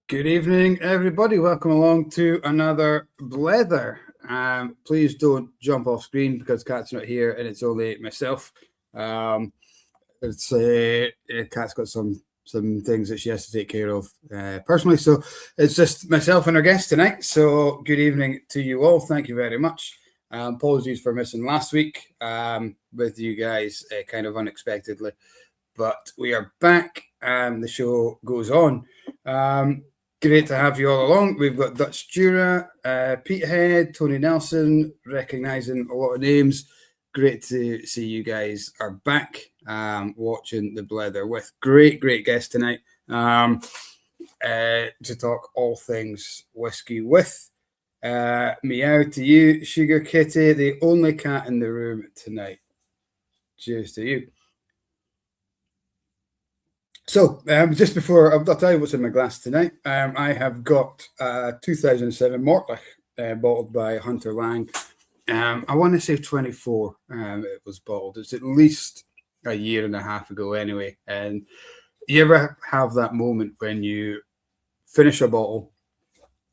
Good evening, everybody. Welcome along to another Blether. Please don't jump off screen because Kat's not here and it's only myself. Kat's got some things that she has to take care of personally, so it's just myself and our guest tonight. So good evening to you all. Thank you very much. Apologies for missing last week with you guys kind of unexpectedly, but we are back and the show goes on. Great to have you all along. We've got Dutch Jura, Peterhead, Tony Nelson, recognising a lot of names. Great to see you guys are back watching the Blether with great guests tonight to talk all things whiskey with. Meow to you, Sugar Kitty, the only cat in the room tonight. Cheers to you. So, just before, I'll tell you what's in my glass tonight. I have got 2007 Mortlach bottled by Hunter Laing. I want to say 24 it was bottled. It's at least a year and a half ago anyway. And you ever have that moment when you finish a bottle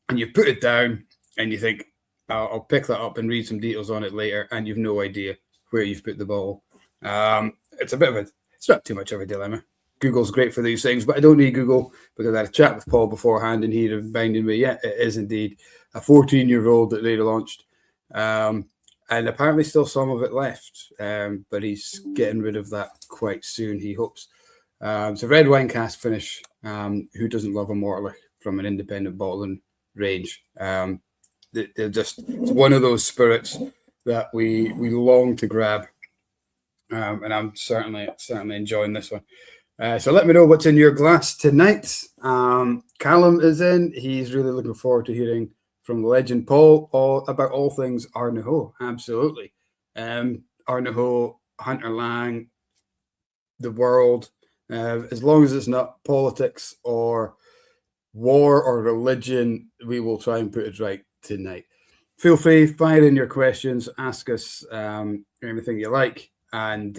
and you put it down and you think, I'll pick that up and read some details on it later, and you've no idea where you've put the bottle. It's not too much of a dilemma. Google's great for these things, but I don't need Google because I had a chat with Paul beforehand and he reminded me, yeah, it is indeed a 14-year-old that they launched. And apparently still some of it left, but he's getting rid of that quite soon, he hopes. So red wine cask finish. Who doesn't love a Mortlach from an independent bottling range? They're just one of those spirits that we long to grab. And I'm certainly enjoying this one. So let me know what's in your glass tonight. Callum is in. He's really looking forward to hearing from the legend Paul about all things Ardnahoe. Absolutely. Ardnahoe, Hunter Laing, the world. As long as it's not politics or war or religion, we will try and put it right tonight. Feel free, fire in your questions, ask us anything you like, and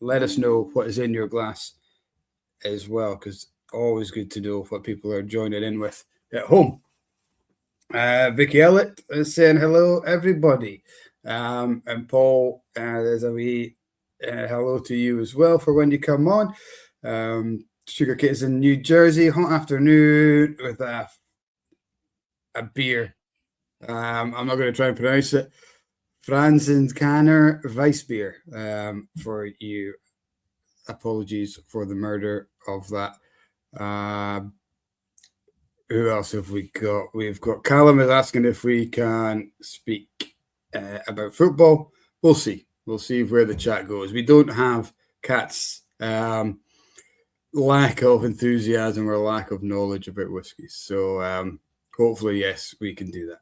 let us know what is in your glass as well, because always good to know what people are joining in with at home. Vicky Ellett is saying hello, everybody. And Paul, there's a wee hello to you as well for when you come on. Sugar Kit is in New Jersey, hot afternoon with a beer. I'm not going to try and pronounce it. Franziskaner Weissbier for you. Apologies for the murder of that. Who else have we got? We've got Callum is asking if we can speak about football. We'll see. We'll see where the chat goes. We don't have Kat's lack of enthusiasm or lack of knowledge about whiskey. So hopefully, yes, we can do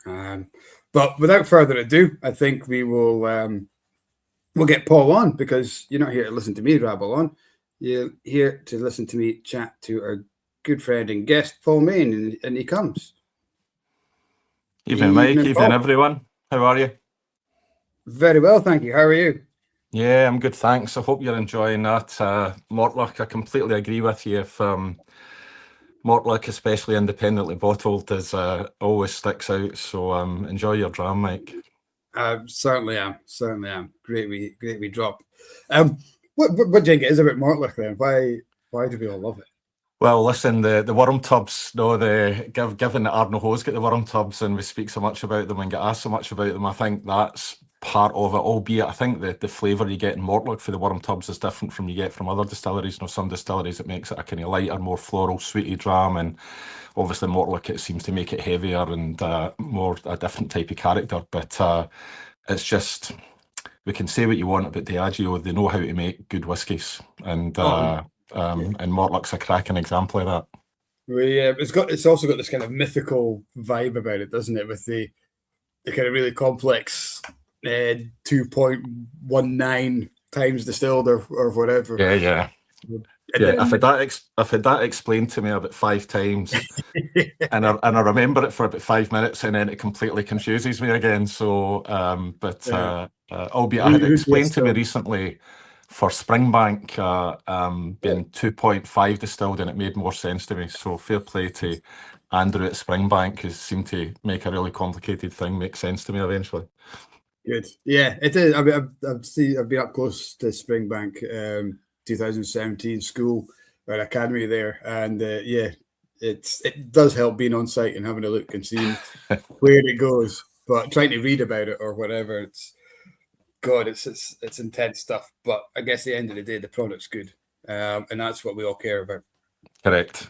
that. But without further ado, I think we will we'll get Paul on, because you're not here to listen to me rabble on. You're here to listen to me chat to our good friend and guest, Paul Main, and he comes. Evening, Mike. Evening, everyone. How are you? Very well, thank you. How are you? Yeah, I'm good, thanks. I hope you're enjoying that. Mortlach, I completely agree with you. If Mortlach, especially independently bottled, is always sticks out. So enjoy your dram, Mike. Certainly am. Great we drop. What do you think it is about Mortlach then? Why do we all love it? Well, listen, the worm tubs, given that Ardnahoe's got the worm tubs and we speak so much about them and get asked so much about them, I think that's part of it, albeit I think the flavour you get in Mortlach for the worm tubs is different from you get from other distilleries. You know, some distilleries, it makes it a kind of lighter, more floral, sweety dram, and obviously Mortlach, it seems to make it heavier and more a different type of character. But it's just, we can say what you want about Diageo, they know how to make good whiskies, and Mortlach's a cracking example of that. It's also got this kind of mythical vibe about it, doesn't it? With the kind of really complex 2.19 times distilled or whatever. Yeah. I've had that explained to me about 5 times, and I remember it for about 5 minutes, and then it completely confuses me again. So, albeit I had explained to me recently for Springbank being 2.5 distilled, and it made more sense to me. So fair play to Andrew at Springbank, who seemed to make a really complicated thing make sense to me eventually. Good. Yeah, it is. I mean, I've been up close to Springbank, 2017 school or academy there, and yeah, it does help being on site and having a look and seeing where it goes. But trying to read about it or whatever, it's intense stuff. But I guess at the end of the day, the product's good, and that's what we all care about. Correct.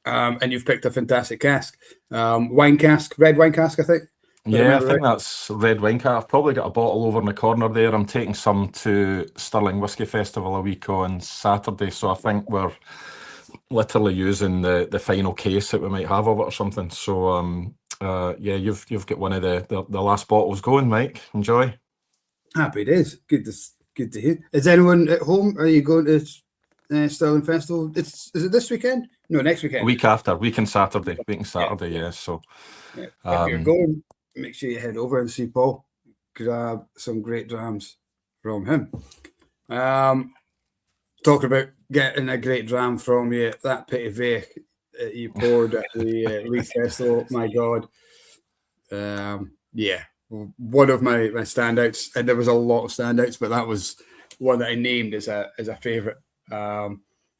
And you've picked a fantastic cask, wine cask, red wine cask, I think. Yeah, I think that's red wine cask. I've probably got a bottle over in the corner there. I'm taking some to Stirling Whisky Festival a week on Saturday, so I think we're literally using the final case that we might have of it or something. So yeah, you've got one of the last bottles going, Mike. Enjoy. Happy days. Good to hear. Is anyone at home? Are you going to Stirling Festival? Is it this weekend? No, next weekend. Week after, weekend Saturday. Yeah. So if you're going, make sure you head over and see Paul. Grab some great drams from him. Talking about getting a great dram from you, that Pittyvaich you poured at the Leith Festival, my God. Yeah, one of my standouts, and there was a lot of standouts, but that was one that I named as a favourite.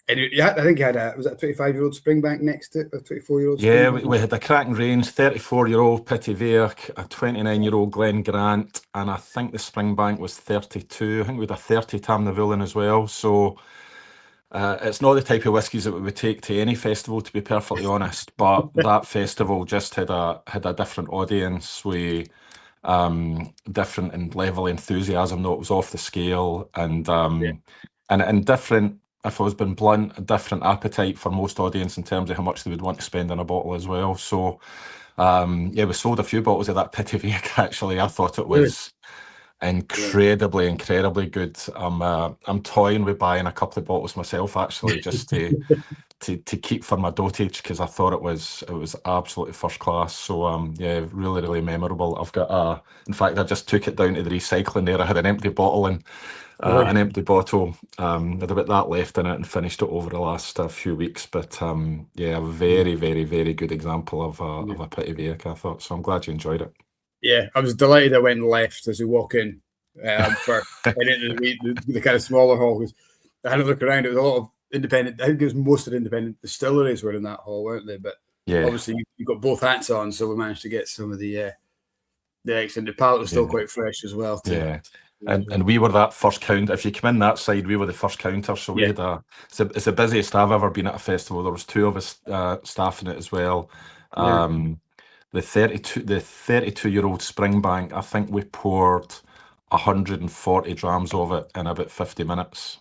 And I think you had was it a 25-year-old Springbank next to it, a 24-year-old? Yeah, we had a cracking range, 34-year-old Pittyvaich, a 29-year-old Glen Grant, and I think the Springbank was 32. I think we had a 30 Tam Navulin as well. So it's not the type of whiskies that we would take to any festival, to be perfectly honest. But that festival just had a different audience with different and level of enthusiasm. Though it was off the scale, and different. If I was being blunt, a different appetite for most audience in terms of how much they would want to spend on a bottle as well. So, yeah, we sold a few bottles of that Pittyvaich. Actually, I thought it was incredibly good. I'm toying with buying a couple of bottles myself, actually, just to keep for my dotage, because I thought it was absolutely first class. So, yeah, really memorable. I've got in fact, I just took it down to the recycling there. I had an empty bottle and. An empty bottle, had about that left in it, and finished it over the last few weeks. But yeah, a very good example of a Pittyvaich, I thought. So I'm glad you enjoyed it. Yeah, I was delighted I went left as we walk in for into the kind of smaller hall. Because I had a look around. It was a lot of independent. I think it was most of the independent distilleries were in that hall, weren't they? But yeah, obviously you got both hats on, so we managed to get some of the extended palate was still quite fresh as well. Yeah. And we were that first counter. If you come in that side, we were the first counter. So we had it's the busiest I've ever been at a festival. There was two of us staff in it as well. The 32-year-old Springbank, I think we poured 140 drams of it in about 50 minutes.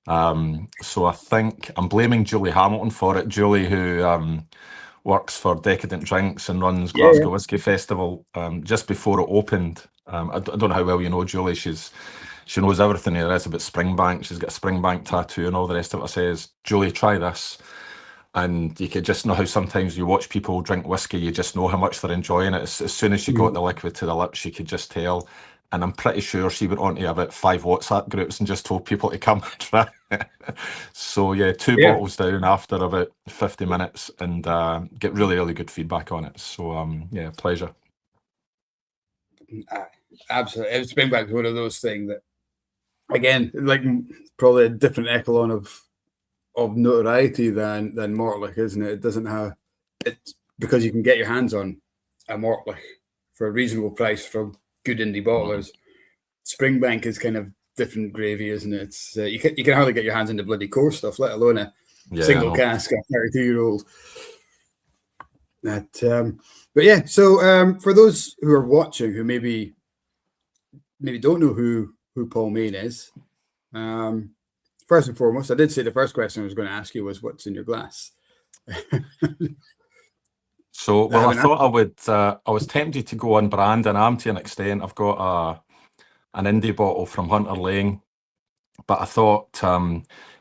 So I think I'm blaming Julie Hamilton for it. Julie, who works for Decadent Drinks and runs Glasgow Whisky Festival, just before it opened. I don't know how well you know Julie. She knows everything there is about Springbank. She's got a Springbank tattoo and all the rest of it. Says, Julie, try this. And you could just know how sometimes you watch people drink whiskey, you just know how much they're enjoying it. As soon as she got the liquid to the lips, you could just tell. And I'm pretty sure she went on to about 5 WhatsApp groups and just told people to come and try it. So yeah, 2 bottles down after about 50 minutes, and get really good feedback on it. So yeah, pleasure. Absolutely. Springbank is one of those things that, again, like probably a different echelon of notoriety than Mortlach, isn't it? It doesn't have it because you can get your hands on a Mortlach for a reasonable price from good indie bottlers. Springbank is kind of different gravy, isn't it? It's you can hardly get your hands into bloody core stuff, let alone a single cask, a 32-year-old. But yeah, so for those who are watching who maybe don't know who Paul Main is, first and foremost, I did say the first question I was going to ask you was, what's in your glass? So, well, I thought I would. I was tempted to go on brand, and I'm to an extent. I've got an Indy bottle from Hunter Laing, but I thought,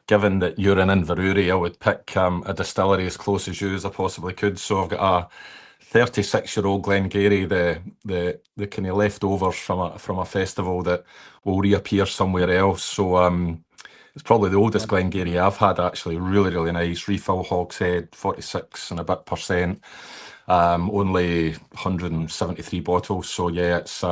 given that you're in Inverurie, I would pick a distillery as close as you as I possibly could. So I've got a 36-year-old Glengarry, the kind of leftovers from a festival that will reappear somewhere else. So It's probably the oldest Glengarry I've had, actually. Really, really nice. Refill hogshead, 46 and a bit %. Only 173 bottles. So yeah, it's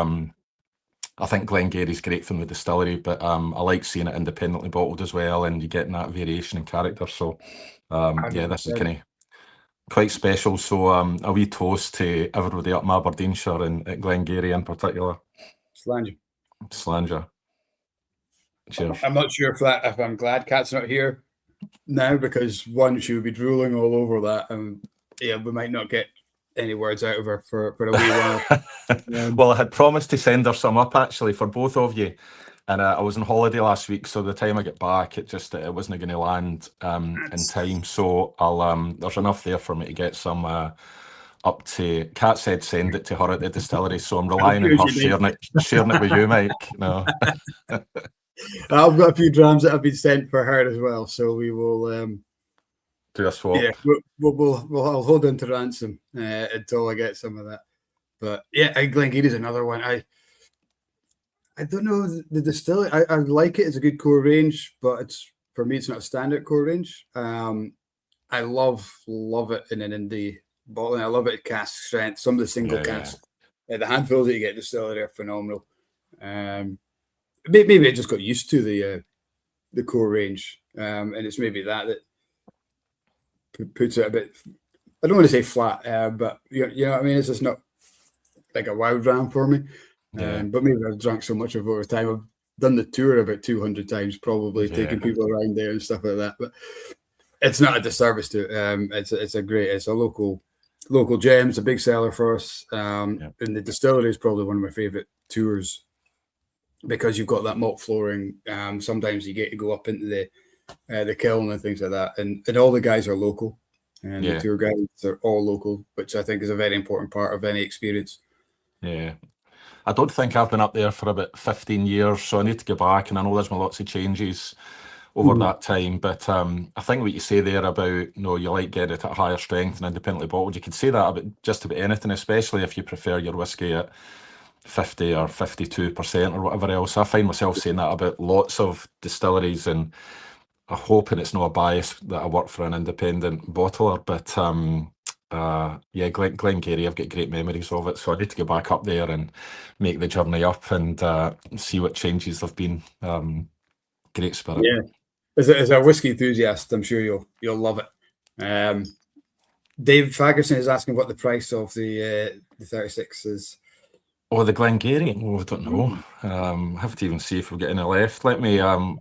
I think Glengarry's great from the distillery, but I like seeing it independently bottled as well, and you're getting that variation in character. So yeah, this is kind of quite special. So a wee toast to everybody up in Aberdeenshire and at Glengarry in particular. Slanger. Cheers. I'm not sure if I'm glad Kat's not here now, because one, she would be drooling all over that, and yeah, we might not get any words out of her for a wee while. Well, I had promised to send her some up actually for both of you, and I was on holiday last week, so the time I get back, it wasn't going to land in time. So I'll there's enough there for me to get some up to. Kat said send it to her at the distillery, so I'm relying on her sharing it with you, Mike. No. I've got a few drams that have been sent for her as well, so we will do a swap. Yeah, I'll hold on to ransom until I get some of that. But yeah, Glengarry is another one. I don't know the distillery. I like it. It's a good core range, but for me, it's not a standard core range. I love it in an Indy bottle. I love it at cask strength. Some of the single casks, the handfuls that you get at distillery are phenomenal. Maybe I just got used to the core range, and it's maybe that puts it a bit. I don't want to say flat, but you know what I mean. It's just not like a wild dram for me. But maybe I've drank so much of it over time. I've done the tour about 200 times, probably taking people around there and stuff like that. But it's not a disservice to it. It's a local gem. It's a big seller for us. And the distillery is probably one of my favorite tours, because you've got that malt flooring. Sometimes you get to go up into the kiln and things like that, and all the guys are local, and the tour guides are all local, which I think is a very important part of any experience. Yeah, I don't think I've been up there for about 15 years, so I need to go back, and I know there's been lots of changes over that time, but I think what you say there about, you like getting it at higher strength and independently bottled, you could say that about just about anything, especially if you prefer your whiskey at 50 or 52% or whatever else. I find myself saying that about lots of distilleries, and I'm hoping it's not a bias that I work for an independent bottler, but Glengarry, I've got great memories of it, so I need to go back up there and make the journey up and see what changes there've been. Great spirit. Yeah, as a whiskey enthusiast, I'm sure you'll love it. Dave Fagerson is asking what the price of the 36 is. Oh, the Glengarry? Oh, I don't know. I have to even see if we've got any left. Let me, I'll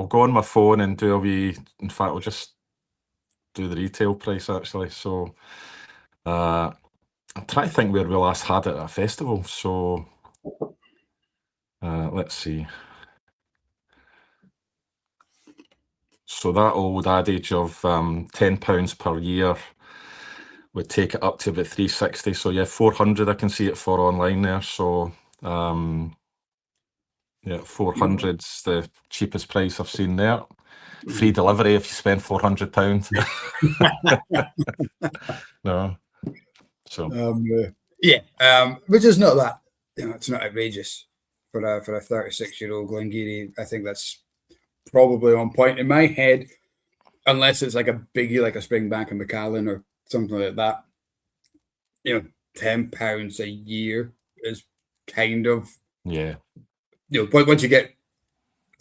go on my phone and do a wee, in fact, I'll just do the retail price actually. So I'm trying to think where we last had it at a festival. So let's see. So that old adage of £10 per year would take it up to about 360. So yeah, 400 I can see it for online there. So yeah, 400's the cheapest price I've seen there. Free delivery if you spend £400. No. So which is not that, it's not outrageous for a 36-year-old Glengarry. I think that's probably on point in my head, unless it's like a biggie like a Springbank and Macallan or something like that. £10 a year is kind of once you get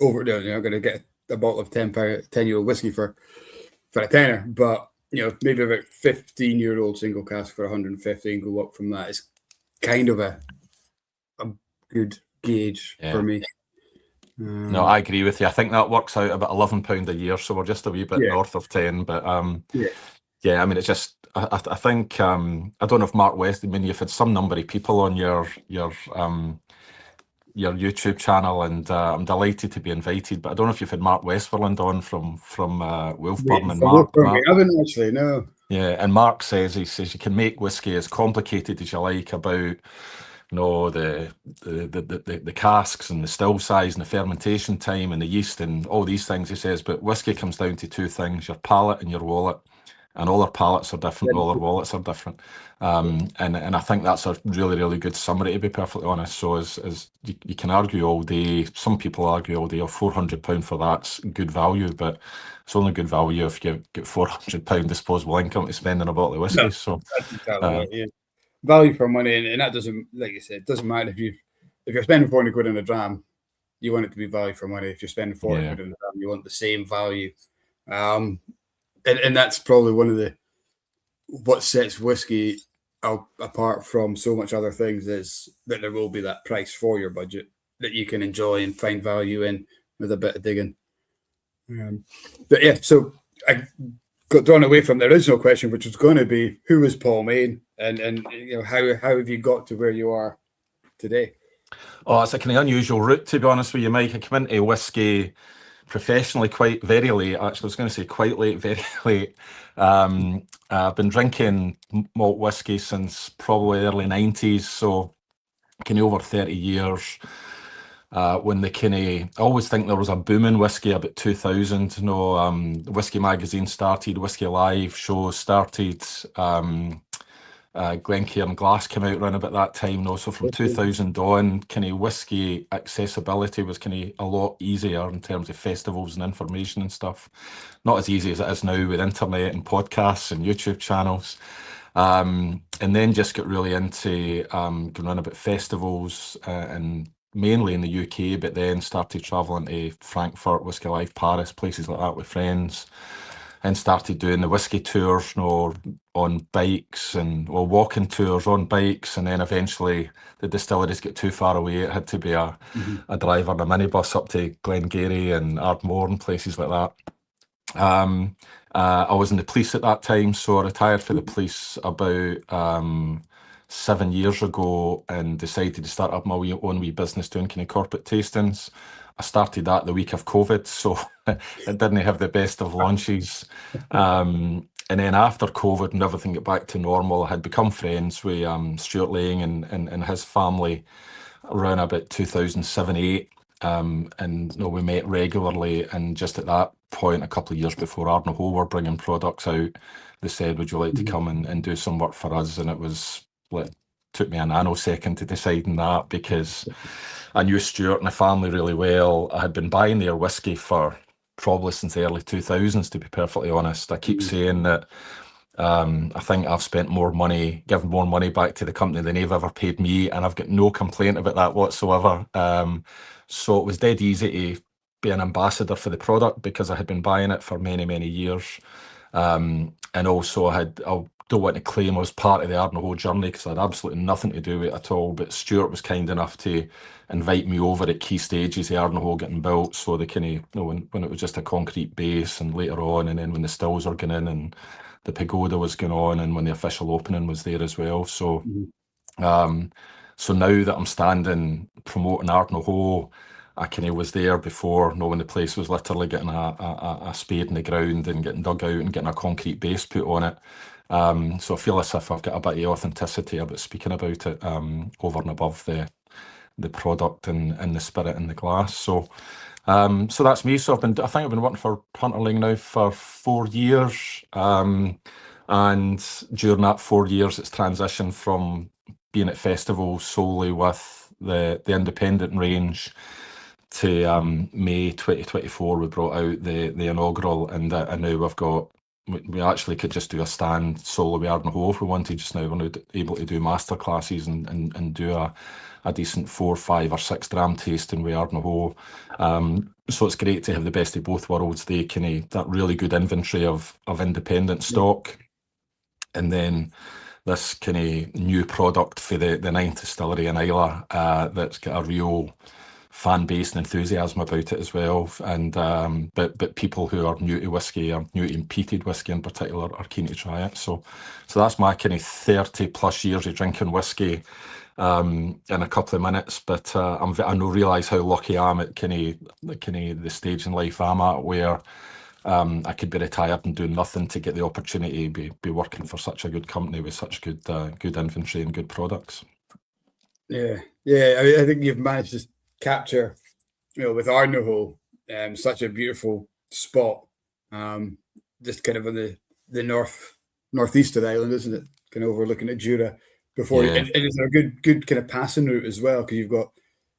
over there, you're going to get a bottle of 10-year-old whiskey for a tenner, but maybe about 15-year-old single cask for 150 and go up from that is kind of a good gauge for me. No, I agree with you. I think that works out about £11 a year, so we're just a wee bit north of 10. But I mean, it's just I think I don't know if Mark West. I mean, you've had some number of people on your YouTube channel, and I'm delighted to be invited. But I don't know if you've had Mark Westmoreland on from Wolfburn, and Mark. I haven't actually, no. Yeah, and Mark says you can make whiskey as complicated as you like about the casks and the still size and the fermentation time and the yeast and all these things, he says, but whiskey comes down to two things: your palate and your wallet. and all their palates are different, all their wallets are different. And I think that's a really, really good summary, to be perfectly honest. So as you can argue all day, some people argue all day, oh, £400 for that's good value, but it's only good value if you get £400 disposable income to spend on a bottle of whiskey. No, So that's exactly right. Yeah, value for money, and that doesn't, like you said, it doesn't matter if you're spending 400 quid on a dram, you want it to be value for money. If you're spending 40 quid on a dram, you want the same value. And that's probably one of what sets whiskey apart from so much other things, is that there will be that price for your budget that you can enjoy and find value in with a bit of digging. But yeah, so I got drawn away from the original question, which was going to be, who was Paul Main, and how have you got to where you are today? Oh, it's a kind of unusual route, to be honest with you, Mike. I came into whiskey professionally very late. Actually, I was going to say quite late, very late. I've been drinking malt whiskey since probably early 90s, so kind of over 30 years. When I always think there was a boom in whiskey about 2000. The Whiskey magazine started, Whiskey Alive show started. Glencairn Glass came out around about that time. So from 2000 on, kind of whiskey accessibility was kind of a lot easier in terms of festivals and information and stuff. Not as easy as it is now with internet and podcasts and YouTube channels. And then just got really into going around about festivals and mainly in the UK, but then started travelling to Frankfurt, Whiskey Life, Paris, places like that with friends, and started doing the whiskey tours, on bikes and walking tours on bikes, and then eventually the distilleries get too far away. It had to be a driver and a minibus up to Glengarry and Ardmore and places like that. I was in the police at that time, so I retired for the police about 7 years ago and decided to start up my own wee business doing kind of corporate tastings. I started that the week of COVID, so it didn't have the best of launches. And then after COVID and everything got back to normal, I had become friends with Stuart Laing and his family around about 2007-8. And we met regularly, and just at that point, a couple of years before Ardnahoe were bringing products out, they said, would you like to come and do some work for us? And it took me a nanosecond to decide on that, because I knew Stuart and the family really well. I had been buying their whiskey for probably since the early 2000s, to be perfectly honest. I keep saying that I think I've spent more money, given more money back to the company than they've ever paid me, and I've got no complaint about that whatsoever. So it was dead easy to be an ambassador for the product, because I had been buying it for many, many years. And also I don't want to claim I was part of the Ardnahoe journey, because I had absolutely nothing to do with it at all. But Stuart was kind enough to invite me over at key stages of Ardnahoe getting built. So the kind of, when it was just a concrete base, and later on, and then when the stills were going in and the pagoda was going on, and when the official opening was there as well. So so now that I'm standing promoting Ardnahoe, I kind of was there before, when the place was literally getting a spade in the ground and getting dug out and getting a concrete base put on it. So I feel as if I've got a bit of authenticity about speaking about it, over and above the product and the spirit in the glass. So that's me. So I think I've been working for Hunter Laing now for 4 years. And during that 4 years, it's transitioned from being at festivals solely with the independent range to May 2024, we brought out the inaugural, and now we actually could just do a stand solo with Ardnahoe if we wanted. Just now we're now able to do master classes and do a decent 4, 5 or 6 dram tasting with Ardnahoe. So it's great to have the best of both worlds. That really good inventory of independent stock, and then this kind of new product for the 9th distillery in Islay, that's got a real fan base and enthusiasm about it as well. And but people who are new to whiskey, or new to peated whiskey in particular, are keen to try it. So that's my kind of 30 plus years of drinking whiskey in a couple of minutes. But I know realise how lucky I am at the stage in life I'm at, where I could be retired and do nothing to get the opportunity to be working for such a good company with such good inventory and good products. Yeah. I think you've managed to capture, with Ardnahoe, such a beautiful spot, just kind of on the northeast of the island, isn't it? Kind of overlooking at Jura before, Yeah. and it's a good kind of passing route as well, because you've got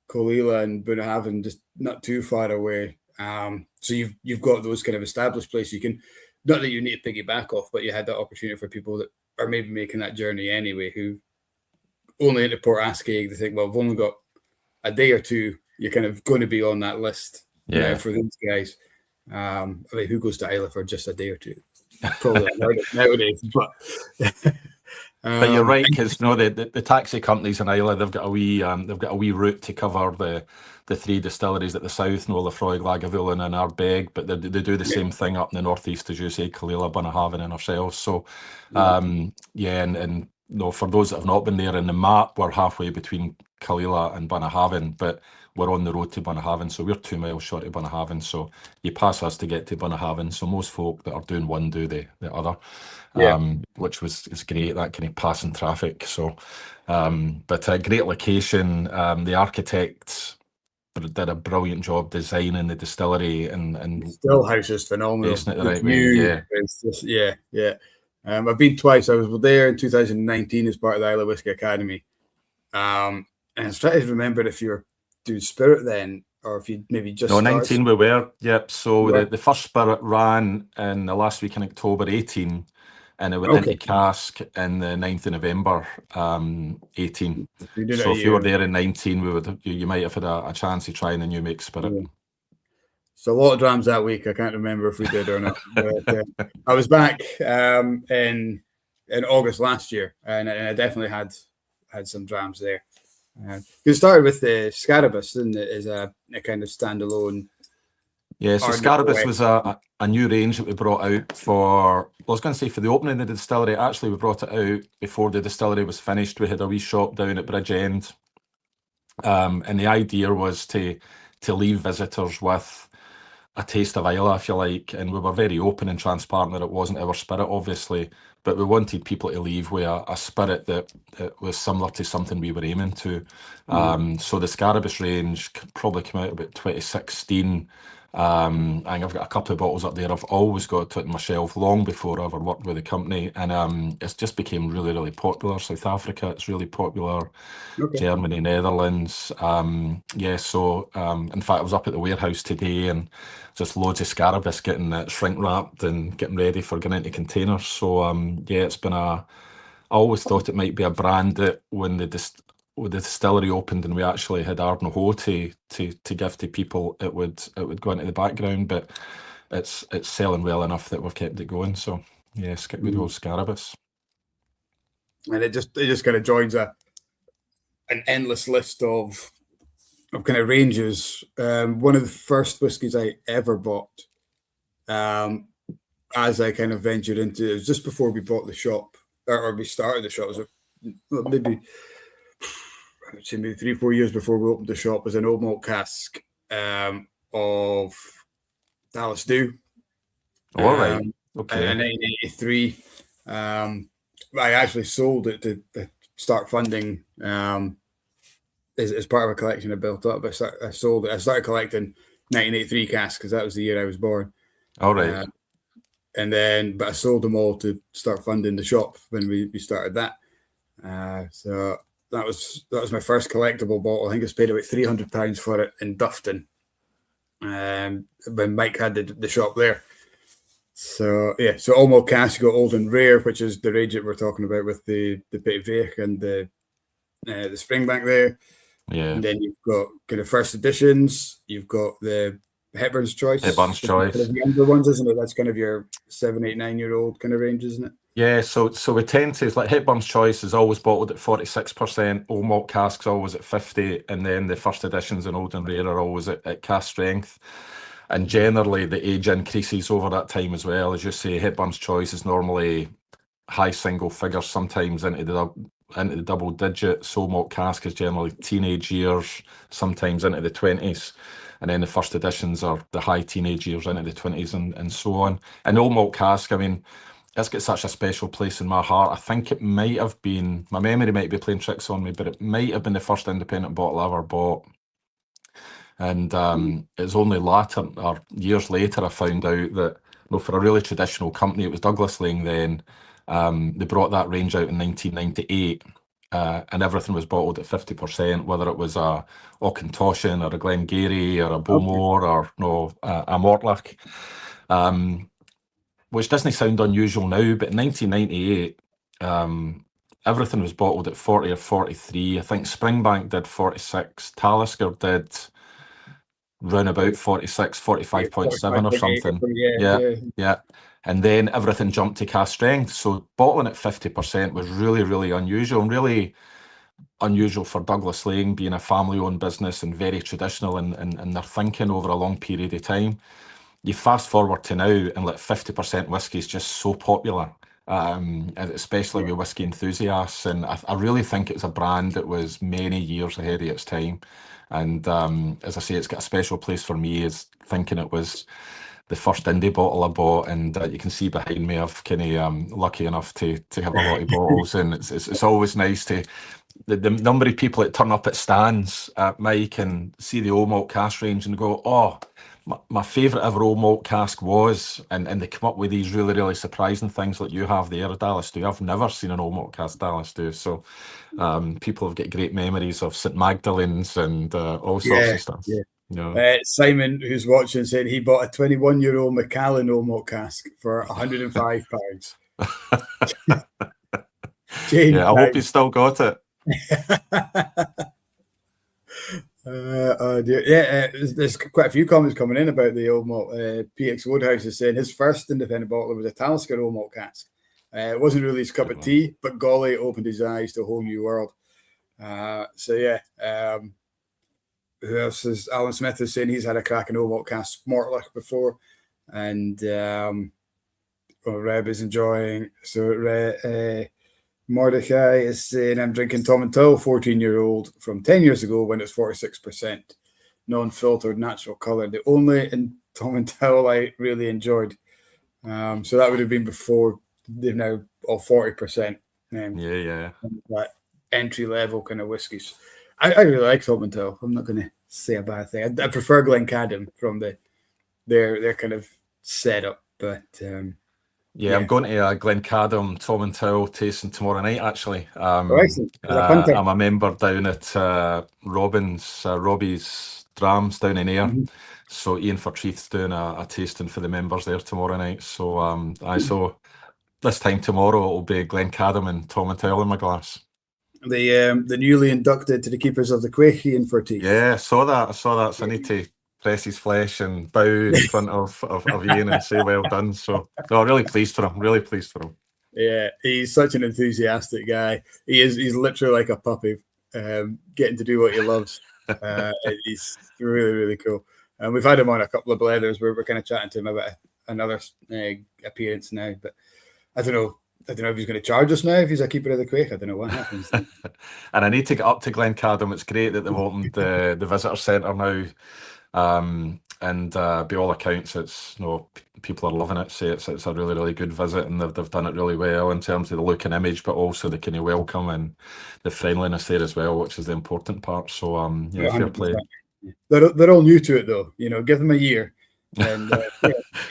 Colilla and Bunnahabhain just not too far away. So you've got those kind of established places. You can, not that you need to piggyback off, but you had that opportunity for people that are maybe making that journey anyway, who only into Port Ascaig, they think, well, I've only got a day or two. You're kind of going to be on that list now for these guys. I mean, who goes to Islay for just a day or two? Probably nowadays, but. But you're right, because the taxi companies in Islay, they've got a wee route to cover the three distilleries at the south, Lafroig, Lagavulin and Ardbeg, but they do the same thing up in the northeast, as you say, Colilla, Bunnahabhain and ourselves. So and no, for those that have not been there, in the map we're halfway between Colilla and Bunnahabhain, but we're on the road to Bunnahabhain, so we're 2 miles short of Bunnahabhain, so you pass us to get to Bunnahabhain. So most folk that are doing one do the other. Which is great, that kind of passing traffic. So, but a great location. The architects did a brilliant job designing the distillery, and still house is phenomenal. Isn't it the right way? It's just, I've been twice. I was there in 2019 as part of the Islay Whisky Academy. And I was trying to remember if you were doing Spirit then, or if you maybe just no 19 we were. Yep. So the first Spirit ran in the last week in October 18. And it went into cask in the 9th of November, 18. So if you were there in 19, you might have had a chance to try the new make Spirit. Yeah. So a lot of drams that week. I can't remember if we did or not. But, I was back in August last year, and I definitely had some drams there. You started with the Scarabus, didn't it? As a kind of standalone. Yeah, so Scarabus was a new range that we brought out for, I was going to say for the opening of the distillery. Actually, we brought it out before the distillery was finished. We had a wee shop down at Bridgend. And the idea was to leave visitors with a taste of Islay, if you like. And we were very open and transparent that it wasn't our spirit, obviously, but we wanted people to leave with a spirit that was similar to something we were aiming to. So the Scarabus range probably came out about 2016. I think I've got a couple of bottles up there. I've always got it on my shelf long before I ever worked with the company, and it's just became really, really popular. South Africa, it's really popular. Germany, Netherlands. In fact, I was up at the warehouse today and just loads of Scarabus getting shrink wrapped and getting ready for going into containers. So it's been I always thought it might be a brand that when the distillery opened and we actually had Ardnahoe to give to people, it would go into the background, but it's selling well enough that we've kept it going. So good old Scarabus. And it just kind of joins an endless list of kind of ranges. One of the first whiskies I ever bought, as I kind of ventured into it, was just before we bought the shop, or we started the shop. It was maybe 3-4 years before we opened the shop, was an old malt cask of Dallas Dew. All right. Okay. In 1983. I actually sold it to start funding as part of a collection I built up. I sold it. I started collecting 1983 casks because that was the year I was born. All right. But I sold them all to start funding the shop when we started that. So that was my first collectible bottle. I think I paid about £300 for it in Dufton, when Mike had the shop there. So so almost cask, you got old and rare, which is the range that we're talking about with the Pittyvaich and the Springbank there. Yeah. And then you've got kind of first editions. You've got the Hepburn's Choice. Hepburn's Choice. Kind of younger ones, isn't it? That's kind of your 7, 8, 9-year-old kind of range, isn't it? Yeah, so we tend to, like Hepburn's Choice is always bottled at 46%, old malt casks always at 50%, and then the first editions in old and rare are always at cask strength. And generally the age increases over that time as well. As you say, Hepburn's Choice is normally high single figures, sometimes into the double digits. Old malt cask is generally teenage years, sometimes into the 20s. And then the first editions are the high teenage years into the 20s and so on. And old malt cask, I mean, it's got such a special place in my heart. I think it might have been, my memory might be playing tricks on me, but it might have been the first independent bottle I ever bought. And it's only later, or years later, I found out that no, for a really traditional company, it was Douglas Laing then. They brought that range out in 1998, and everything was bottled at 50%, whether it was a Auchentoshan or a Glengarry or a Bowmore or no, a Mortlach, which doesn't sound unusual now, but in 1998, everything was bottled at 40 or 43. I think Springbank did 46, Talisker did round about 46, 45.7 or something. Yeah. And then everything jumped to cask strength. So bottling at 50% was really, really unusual, and really unusual for Douglas Laing being a family-owned business and very traditional in their thinking over a long period of time. You fast forward to now, and like 50% whiskey is just so popular, especially with whiskey enthusiasts. And I really think it was a brand that was many years ahead of its time. And as I say, it's got a special place for me, as thinking it was the first Indy bottle I bought. And you can see behind me, I've kind of lucky enough to have a lot of bottles, and it's always nice to the number of people that turn up at stands at Mike and see the old malt cask range and go, oh, my favourite ever old malt cask was, and they come up with these really, really surprising things like you have there, Dallas do. I've never seen an old malt cask Dallas do. So people have got great memories of St Magdalene's and all sorts of stuff. Yeah. You know. Simon, who's watching, said he bought a 21-year-old Macallan old malt cask for £105. Yeah, I hope you still got it. There's quite a few comments coming in about the old malt. PX Woodhouse is saying his first independent bottler was a Talisker old malt cask. It wasn't really his cup of tea, but golly, it opened his eyes to a whole new world. Who else is? Alan Smith is saying he's had a crack in old malt cask Mortlach before, and Reb is enjoying. So Mordecai is saying, I'm drinking Tom and Tull 14-year-old from 10 years ago when it's 46%, non-filtered, natural colour. The only in Tom and Tull I really enjoyed. So that would have been before they've now all 40%. That entry-level kind of whiskies. I really like Tom and Tull. I'm not going to say a bad thing. I prefer Glencadam from their kind of setup, but... I'm going to Glencadam Tom and Tull tasting tomorrow night, actually. I'm a member down at Robbie's Drams down in Ayr. So Ian Fortreath's doing a tasting for the members there tomorrow night. So so this time tomorrow it'll be Glencadam and Tom and Tull in my glass. The newly inducted to the Keepers of the Quaich, Ian Fortreath. Yeah, I saw that. So I need to press his flesh and bow in front of Ian and say well done. So no, really pleased for him. Yeah, he's such an enthusiastic guy. He's literally like a puppy, getting to do what he loves. He's really, really cool. And we've had him on a couple of Blethers where we're kind of chatting to him about another appearance now, but I don't know if he's going to charge us now if he's a keeper of the Quaich. I don't know what happens. And I need to get up to Glencadam. It's great that they've opened the visitor centre now. And by all accounts, it's people are loving it. Say it's a really, really good visit, and they've done it really well in terms of the look and image, but also the kind of welcome and the friendliness there as well, which is the important part. So fair play. They're all new to it though. Give them a year, and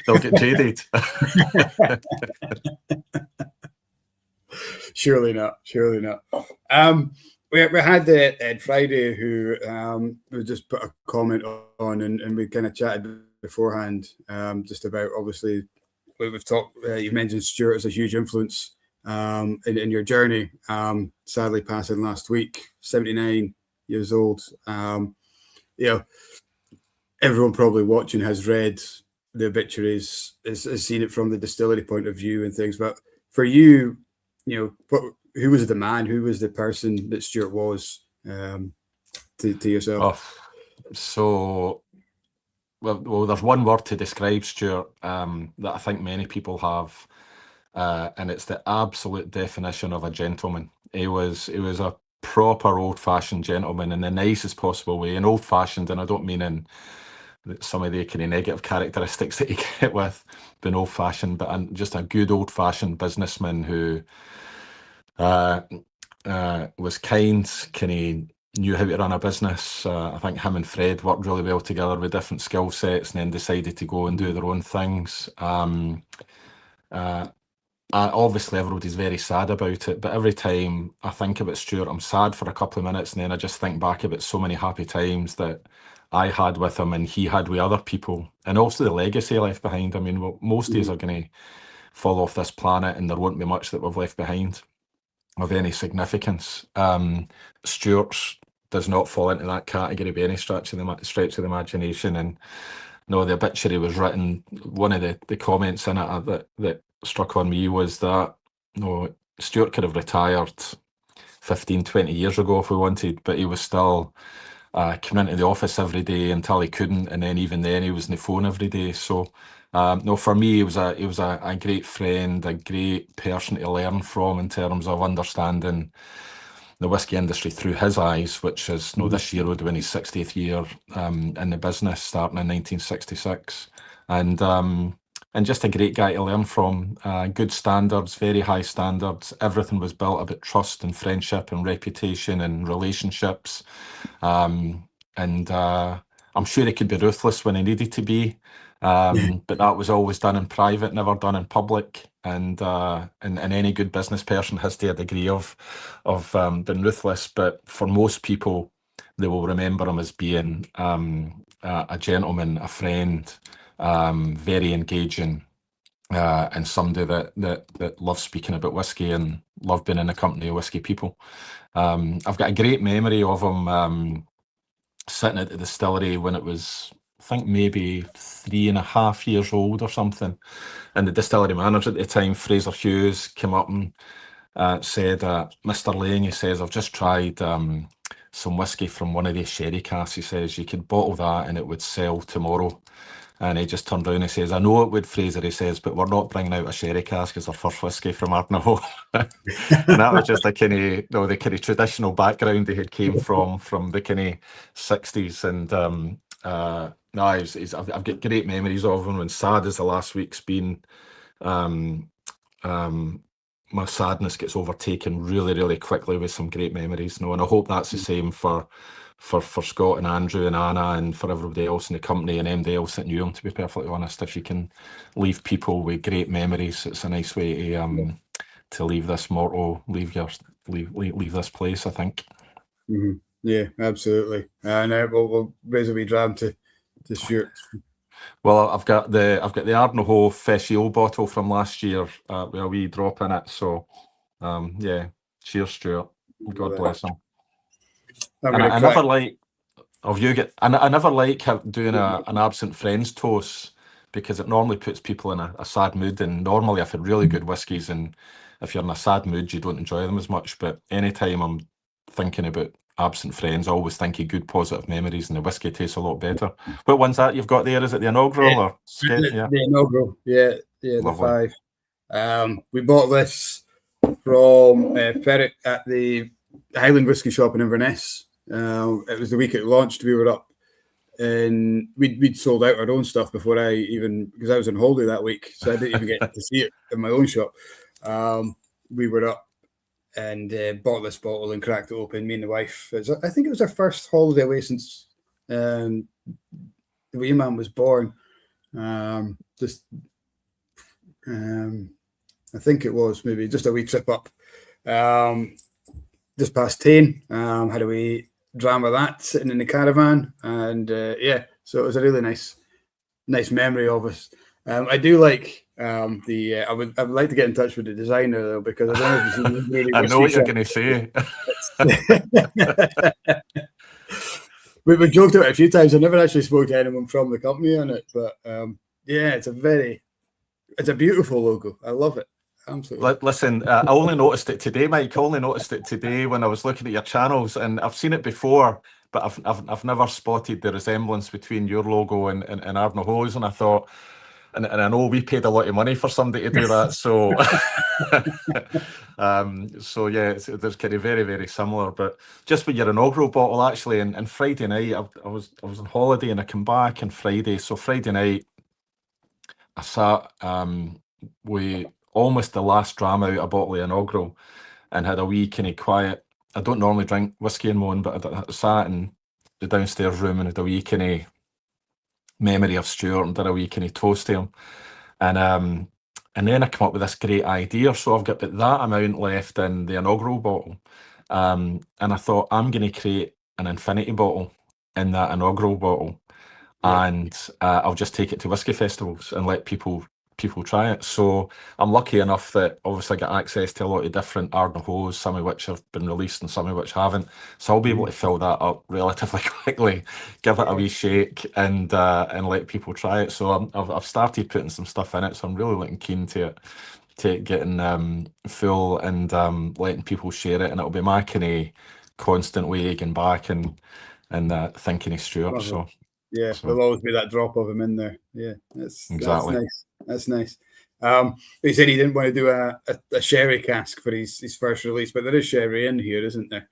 they'll get jaded. Surely not. We had Ed Friday who just put a comment on, and we kind of chatted beforehand just about, obviously, we've talked, you mentioned Stuart as a huge influence in your journey, sadly passing last week, 79 years old. Everyone probably watching has read the obituaries, has seen it from the distillery point of view and things, but for you, who was the man? Who was the person that Stuart was to yourself? So, well, there's one word to describe Stuart that I think many people have, and it's the absolute definition of a gentleman. He was a proper old-fashioned gentleman in the nicest possible way. And old-fashioned, and I don't mean in some of the kind of negative characteristics that you get with being old-fashioned, but just a good old-fashioned businessman who was kind of knew how to run a business. I think him and Fred worked really well together with different skill sets, and then decided to go and do their own things. Obviously, everybody's very sad about it, but every time I think about Stuart, I'm sad for a couple of minutes, and then I just think back about so many happy times that I had with him and he had with other people, and also the legacy he left behind. I mean, most of us are going to fall off this planet, and there won't be much that we've left behind of any significance. Stuart's does not fall into that category by any stretch of the imagination. And no, the obituary was written. One of the comments in it that struck on me was that no, Stuart could have retired 15, 20 years ago if we wanted, but he was still coming into the office every day until he couldn't, and then even then he was on the phone every day. So no, for me, he was a great friend, a great person to learn from in terms of understanding the whisky industry through his eyes, which is this year would win his 60th year in the business, starting in 1966, and just a great guy to learn from. Good standards, very high standards. Everything was built about trust and friendship and reputation and relationships. And I'm sure he could be ruthless when he needed to be, but that was always done in private, never done in public. And any good business person has to a degree of being ruthless. But for most people, they will remember him as being a gentleman, a friend, very engaging, and somebody that loves speaking about whiskey and loved being in the company of whiskey people. I've got a great memory of him sitting at the distillery when it was, I think, maybe 3.5 years old or something. And the distillery manager at the time, Fraser Hughes, came up and said, Mr. Laing, he says, I've just tried some whiskey from one of these sherry casks. He says, you could bottle that and it would sell tomorrow. And he just turned around and says, I know it would, Fraser, he says, but we're not bringing out a sherry cask as our first whiskey from Ardnahoe. And that was just a the kind of traditional background he had came from the kind of 60s. And no, I've got great memories of him. And sad as the last week's been, my sadness gets overtaken really, really quickly with some great memories. And I hope that's the same for Scott and Andrew and Anna and for everybody else in the company and anybody else that knew him, to be perfectly honest. If you can leave people with great memories, it's a nice way to leave this mortal, leave this place, I think. Yeah, absolutely. And we'll raise a wee dram to Stuart. Well, I've got the Ardnahoe Festival bottle from last year with a wee drop in it. So yeah, cheers, Stuart. God bless him. I never like I never like doing an absent friends toast, because it normally puts people in a sad mood. And normally I've had really good whiskies, and if you're in a sad mood, you don't enjoy them as much. But anytime I'm thinking about absent friends, I always think of good positive memories, and the whiskey tastes a lot better. What one's that you've got there? Is it the inaugural or sketch? Yeah, the inaugural. Yeah, lovely. The 5. We bought this from Ferret at the Highland Whisky Shop in Inverness. It was the week it launched. We were up, and we'd sold out our own stuff before because I was on holiday that week, so I didn't even get to see it in my own shop. We were up and bought this bottle and cracked it open. Me and the wife. I think it was our first holiday away since the wee man was born. I think it was maybe just a wee trip up. Just past 10, had a wee dram of that sitting in the caravan, and so it was a really nice memory of us. I do like I would like to get in touch with the designer though, because I don't know if you've seen I know what you're going to say. We've joked about it a few times. I never actually spoke to anyone from the company on it, but it's a beautiful logo. I love it. Absolutely. Listen, I only noticed it today, Mike. I only noticed it today when I was looking at your channels, and I've seen it before, but I've never spotted the resemblance between your logo and Ardnahoe's, and I thought, and I know we paid a lot of money for somebody to do that, so so yeah, there's kind of very, very similar. But just with your inaugural bottle, actually, and Friday night, I was on holiday and I came back on Friday. So Friday night, I sat with almost the last dram out a bottle of inaugural, and had a wee kind of quiet I don't normally drink whiskey and moan, but I sat in the downstairs room and had a wee kind of memory of Stuart and did a wee kind of toast to him. And then I come up with this great idea. So I've got about that amount left in the inaugural bottle. And I thought, I'm going to create an infinity bottle in that inaugural bottle. Yeah. And I'll just take it to whiskey festivals and let people try it. So I'm lucky enough that obviously I get access to a lot of different Ardnahoes, some of which have been released and some of which haven't. So I'll be able to fill that up relatively quickly, give it a wee shake, and let people try it. So I've started putting some stuff in it. So I'm really looking keen to it getting full and letting people share it. And it'll be my kind of constant way of going back and thinking of Stuart. So. Yeah, there'll always be that drop of him in there. Yeah, that's nice. That's nice. He said he didn't want to do a sherry cask for his first release, but there is sherry in here, isn't there?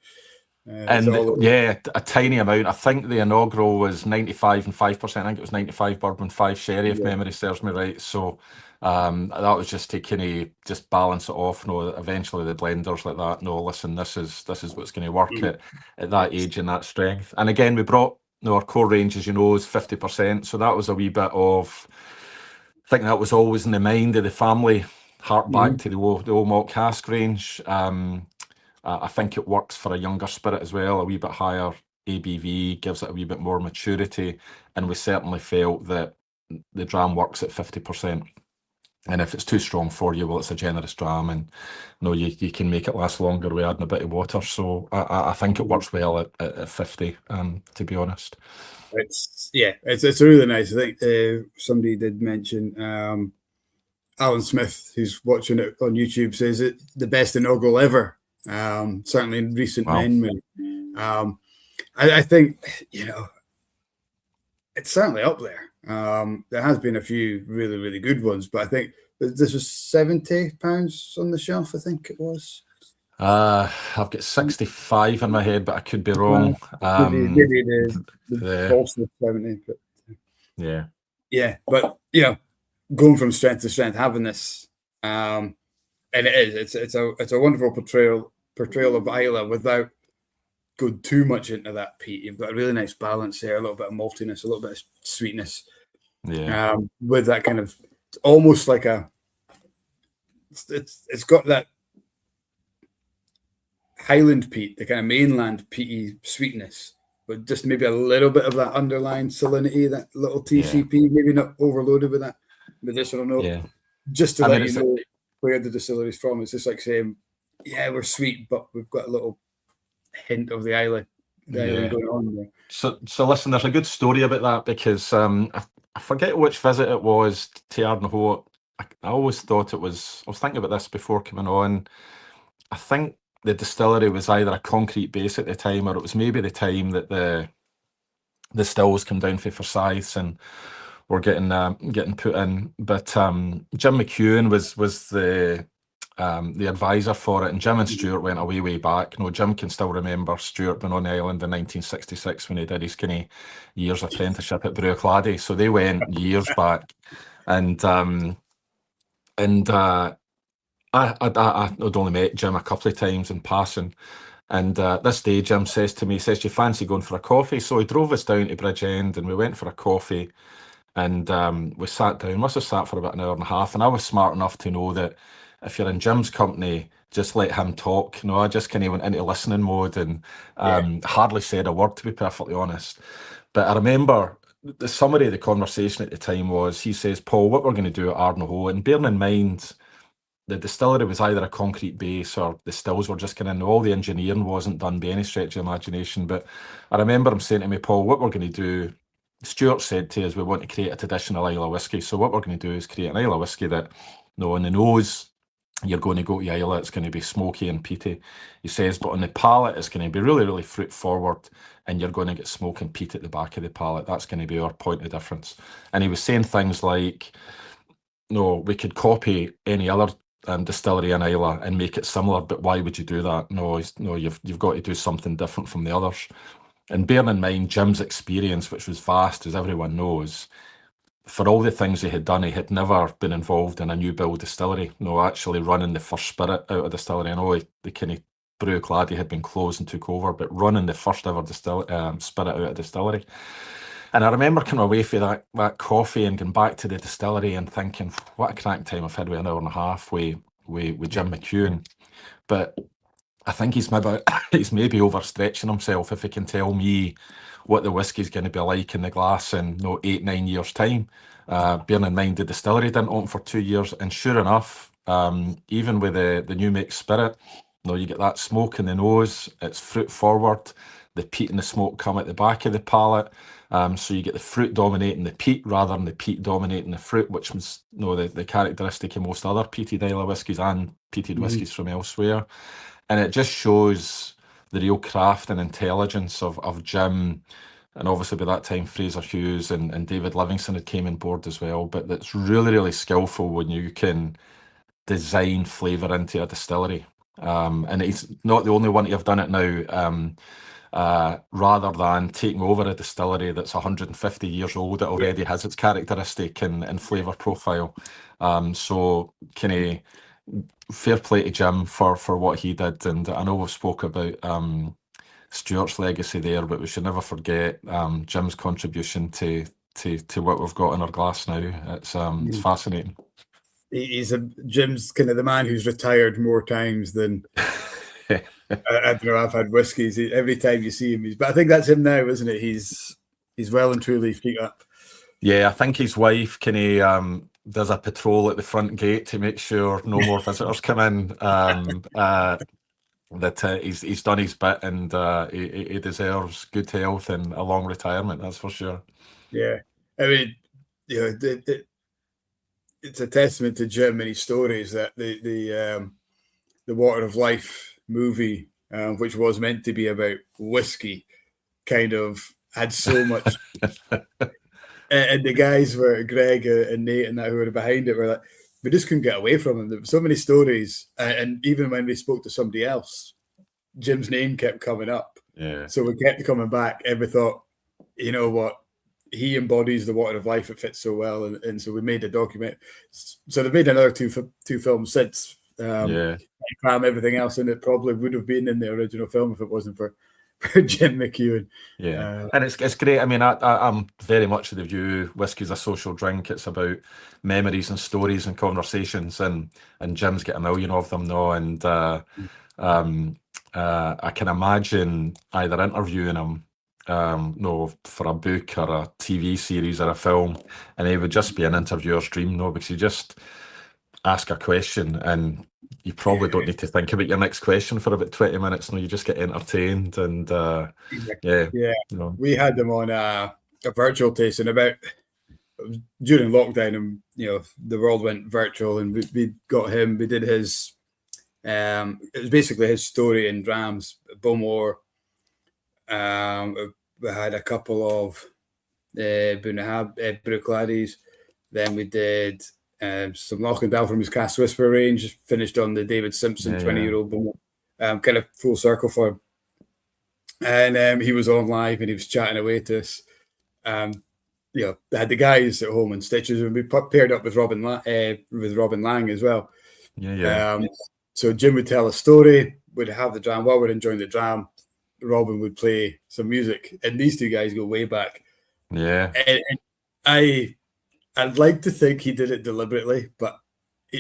And yeah, a tiny amount. I think the inaugural was 95 and 5%. I think it was 95 bourbon, 5 sherry, if memory serves me right. So that was just to kind of just balance it off. No, eventually the blenders like that. No, listen, this is what's going to work at that age and that strength. And again, we brought our core range, as you know, is 50%. So that was a wee bit of, I think that was always in the mind of the family, hark back to the old malt cask range. I think it works for a younger spirit as well, a wee bit higher ABV, gives it a wee bit more maturity. And we certainly felt that the dram works at 50%. And if it's too strong for you, well, it's a generous dram, and you can make it last longer with adding a bit of water. So I think it works well at 50, to be honest. It's really nice. I think somebody did mention Alan Smith, who's watching it on YouTube, says it the best inaugural ever. Certainly in recent memory. I think it's certainly up there. There has been a few really, really good ones, but I think this was £70 on the shelf. I think it was. I've got 65 in my head, but I could be wrong. Maybe the false was 70. But but going from strength to strength, having this, and it's a wonderful portrayal of Islay without going too much into that peat. You've got a really nice balance there, a little bit of maltiness, a little bit of sweetness, with that kind of almost like it's got that Highland peat, the kind of mainland peaty sweetness, but just maybe a little bit of that underlying salinity, that little TCP, maybe not overloaded with that medicinal note. Just to let you know where the distillery is from. It's just like saying, we're sweet, but we've got a little hint of the island going on there. So listen, there's a good story about that, because I forget which visit it was to Ardnahoe. I always thought I was thinking about this before coming on. I think the distillery was either a concrete base at the time, or it was maybe the time that the stills come down for Forsyths and were getting put in. But Jim McEwen was the advisor for it, and Jim and Stuart went way back. Jim can still remember Stuart being on the island in 1966 when he did his kind of year's apprenticeship at Bruichladdich. So they went years back, and I'd only met Jim a couple of times in passing. And this day, Jim says to me, do you fancy going for a coffee? So he drove us down to Bridgend, and we went for a coffee. And we sat down, must have sat for about an hour and a half. And I was smart enough to know that if you're in Jim's company, just let him talk. I just kind of went into listening mode and hardly said a word, to be perfectly honest. But I remember the summary of the conversation at the time was, he says, Paul, what we're going to do at Ardnahoe, and bearing in mind, the distillery was either a concrete base or the stills were just kind of, all the engineering wasn't done by any stretch of imagination. But I remember him saying to me, Paul, what we're going to do, Stuart said to us, we want to create a traditional Islay whiskey. So what we're going to do is create an Islay whiskey that, on the nose, you're going to go to Islay, it's going to be smoky and peaty. He says, but on the palate, it's going to be really, really fruit forward, and you're going to get smoke and peat at the back of the palate. That's going to be our point of difference. And he was saying things like, we could copy any other distillery in Islay and make it similar, but why would you do that? You've got to do something different from the others. And bearing in mind Jim's experience, which was vast, as everyone knows, for all the things he had done, he had never been involved in a new build distillery. Actually running the first spirit out of distillery. I know the kind of brew, Laddie had been closed and took over, but running the first ever spirit out of distillery. And I remember coming away from that coffee and going back to the distillery and thinking, what a crack time I've had with an hour and a half with Jim McEwen. But I think he's maybe overstretching himself if he can tell me what the whiskey's going to be like in the glass in 8-9 years' time. Bearing in mind the distillery didn't open for 2 years, and sure enough, even with the new make spirit, you get that smoke in the nose. It's fruit forward. The peat and the smoke come at the back of the palate. So you get the fruit dominating the peat rather than the peat dominating the fruit, which was the characteristic of most other peated Islay whiskies and peated whiskies from elsewhere. And it just shows the real craft and intelligence of Jim, and obviously by that time Fraser Hughes and David Livingston had came on board as well. But that's really, really skillful when you can design flavour into a distillery. And he's not the only one to have done it now. Rather than taking over a distillery that's 150 years old, it already has its characteristic and flavour profile. So kind of fair play to Jim for what he did. And I know we've spoke about Stuart's legacy there, but we should never forget Jim's contribution to what we've got in our glass now. It's fascinating. Jim's kind of the man who's retired more times than I don't know. I've had whiskies. Every time you see him, but I think that's him now, isn't it? He's well and truly feet up. Yeah, I think his wife does a patrol at the front gate to make sure no more visitors come in. That he's done his bit, and he deserves good health and a long retirement. That's for sure. Yeah, I mean, it's a testament to Jim and his stories that the Water of Life movie, which was meant to be about whiskey, kind of had so much. And the guys were Greg and Nate and that who were behind it were like, we just couldn't get away from him. There were so many stories, and even when we spoke to somebody else, Jim's name kept coming up. Yeah. So we kept coming back, and we thought, you know what, he embodies the Water of Life. It fits so well, and so we made a document. So they've made another two films since. Cram everything else in it probably would have been in the original film if it wasn't for Jim McEwen. Yeah, and it's great. I mean, I'm very much of the view whiskey's a social drink. It's about memories and stories and conversations, and Jim's got a million of them now. And I can imagine either interviewing him, for a book or a TV series or a film, and it would just be an interviewer's dream, because you just ask a question and you probably don't need to think about your next question for about 20 minutes. No, you just get entertained. And we had them on a virtual tasting during lockdown, and the world went virtual, and we got him. We did his it was basically his story in drams. Bowmore. We had a couple of Bruichladdich. Then we did some Loch-and-Dal from his Cast Whisper range, finished on the David Simpson 20-year-old Bowmore, kind of full circle for him. And he was on live and he was chatting away to us. They had the guys at home in stitches, and we paired up with Robin Laing as well. So Jim would tell a story, would have the dram. While we're enjoying the dram, Robin would play some music, and these two guys go way back. Yeah, and I'd like to think he did it deliberately, but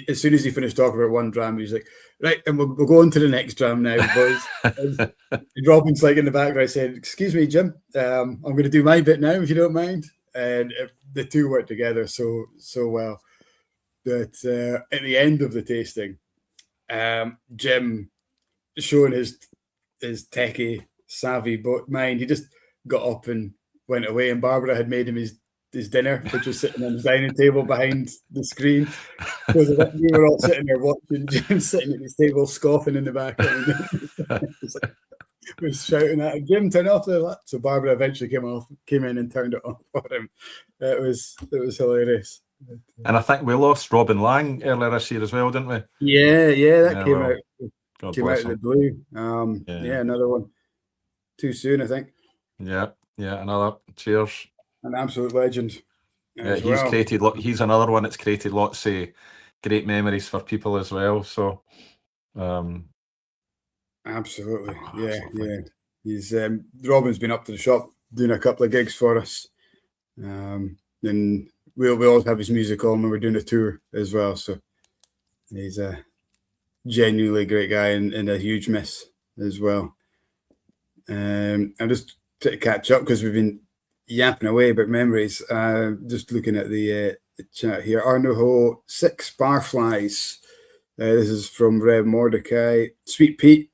as soon as he finished talking about one dram, he's like, right, and we'll go on to the next dram now, boys. And Robin's like in the background saying, excuse me, Jim, I'm going to do my bit now, if you don't mind. And the two worked together so well that at the end of the tasting, Jim, showing his techie savvy mind, he just got up and went away, and Barbara had made him his dinner, which was sitting on the dining table behind the screen. So we were all sitting there watching Jim sitting at his table, scoffing in the background. We were shouting at him, Jim, turn off the light. So Barbara eventually came in and turned it off for him. It was hilarious. And I think we lost Robin Laing earlier this year as well, didn't we? Yeah, that came out. Came out of the blue. Another one. Too soon, I think. Yeah, another. Cheers. An absolute legend. Yeah, he's another one that's created lots of great memories for people as well. So Absolutely. Oh, Yeah, absolutely. yeah. He's Robin's been up to the shop doing a couple of gigs for us. And we always have his music on when we're doing a tour as well. So he's a genuinely great guy and a huge miss as well. I'm just trying to catch up because we've been yapping away about memories. Just looking at the chat here. Ardnahoe 6 barflies. This is from Rev Mordecai. Sweet peat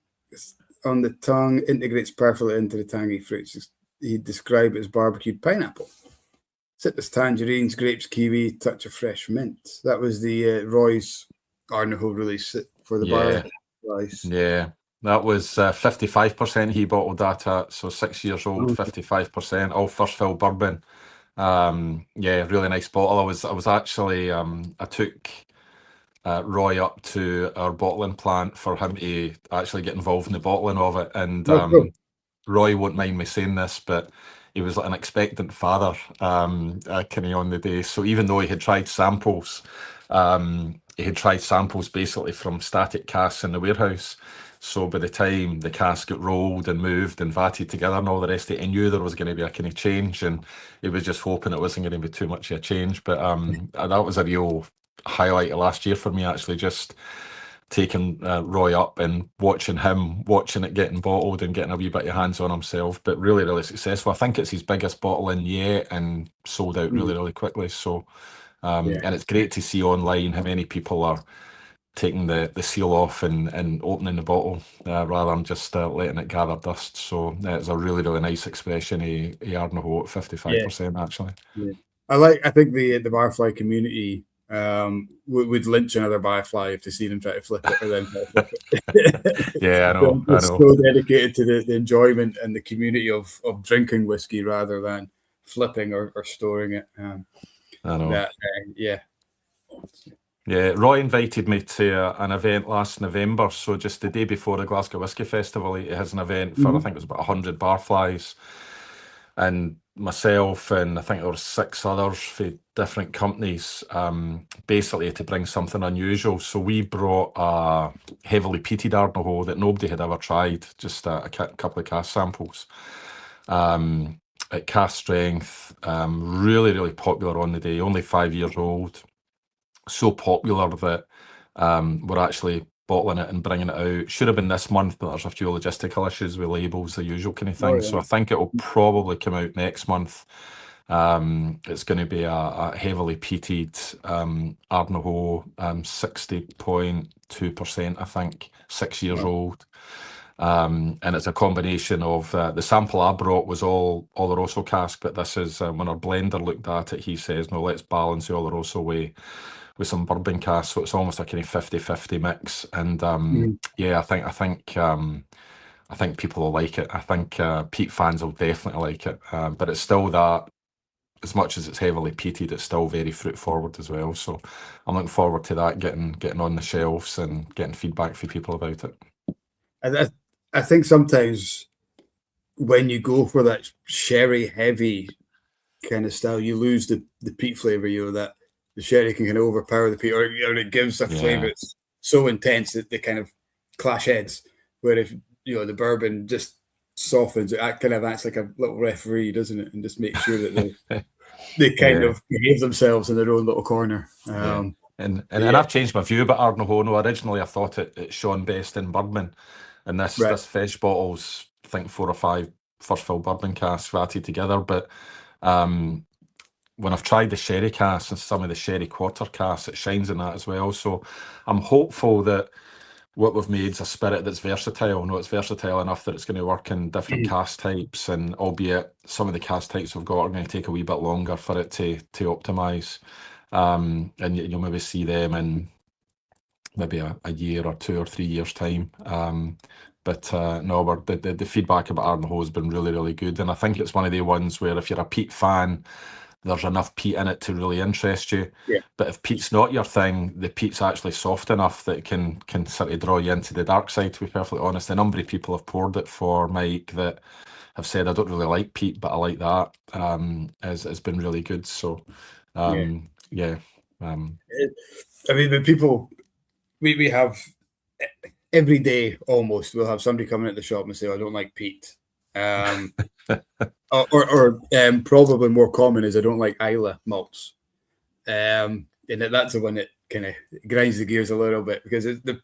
on the tongue, integrates perfectly into the tangy fruits. He described it as barbecued pineapple. Citrus tangerines, grapes, kiwi, touch of fresh mint. That was the Roy's Ardnahoe release for the Yeah, barflies. yeah. That was 55% he bottled that at, so 6 years old, 55%, all first fill bourbon. Yeah, really nice bottle. I was actually I took Roy up to our bottling plant for him to actually get involved in the bottling of it, and Oh, cool. Roy won't mind me saying this, but he was like an expectant father, kind of on the day. So even though he had tried samples basically from static casks in the warehouse. So by the time the cask got rolled and moved and vatted together and all the rest of it, he knew there was going to be a kind of change, and he was just hoping it wasn't going to be too much of a change. But that was a real highlight of last year for me, actually, just taking Roy up and watching it getting bottled and getting a wee bit of hands on himself, but really, really successful. I think it's his biggest bottling yet and sold out really, really quickly. So, Yeah. and it's great to see online how many people are taking the seal off and opening the bottle rather than just letting it gather dust. So it's a really, really nice expression. Ardnahoe at 55% actually. Yeah. I think the barfly community would lynch another barfly if they see them try to flip it or then try to flip it. Yeah, They're I just know, so dedicated to the enjoyment and the community of drinking whiskey rather than flipping or storing it. I know. That yeah. Yeah, Roy invited me to an event last November. So just the day before the Glasgow Whisky Festival, he has an event for, I think it was about 100 barflies. And myself and I think there were 6 others for different companies, basically to bring something unusual. So we brought a heavily peated Ardnahoe that nobody had ever tried, just a couple of cask samples. At cask strength, really, really popular on the day, only 5 years old. So popular that we're actually bottling it and bringing it out. Should have been this month, but there's a few logistical issues with labels, the usual kind of thing. Oh, So I think it will probably come out next month. It's going to be a heavily peated Ardnahoe, 60.2%, I think, 6 years old. And it's a combination of the sample I brought was all Oloroso cask, but this is when our blender looked at it, he says, no, let's balance the Oloroso way with some bourbon cask, so it's almost a kind of 50-50 mix. And yeah, I think people will like it. I think peat fans will definitely like it. But it's still that, as much as it's heavily peated, it's still very fruit forward as well. So I'm looking forward to that getting on the shelves and getting feedback from people about it. I think sometimes when you go for that sherry heavy kind of style, you lose the peat flavor. That the sherry can kind of overpower the peat, or it gives a flavor Yeah. that's so intense that they kind of clash heads. Where if the bourbon just softens, it kind of acts like a little referee, doesn't it, and just makes sure that they kind Yeah. of behave themselves in their own little corner. Yeah. And I've changed my view about Ardnahoe. No, originally I thought it shone best in bourbon, and this Right. fresh bottles, I think 4 or 5 first fill bourbon casks ratted together. But when I've tried the sherry casks and some of the sherry quarter casks, it shines in that as well. So I'm hopeful that what we've made is a spirit that's versatile. No, it's versatile enough that it's going to work in different cask types, and albeit some of the cask types we've got are going to take a wee bit longer for it to optimise. And you'll maybe see them in maybe a year or 2 or 3 years time. But no, the feedback about Ardnahoe has been really, really good, and I think it's one of the ones where if you're a peat fan, there's enough peat in it to really interest you. Yeah. But if peat's not your thing, the peat's actually soft enough that it can sort of draw you into the dark side, to be perfectly honest. A number of people have poured it for Mike that have said, I don't really like peat, but I like that. Has been really good. So yeah. I mean, the people we have every day almost we'll have somebody coming at the shop and say, "I don't like peat." Probably more common is I don't like Islay malts. And that's the one that kind of grinds the gears a little bit, because it's but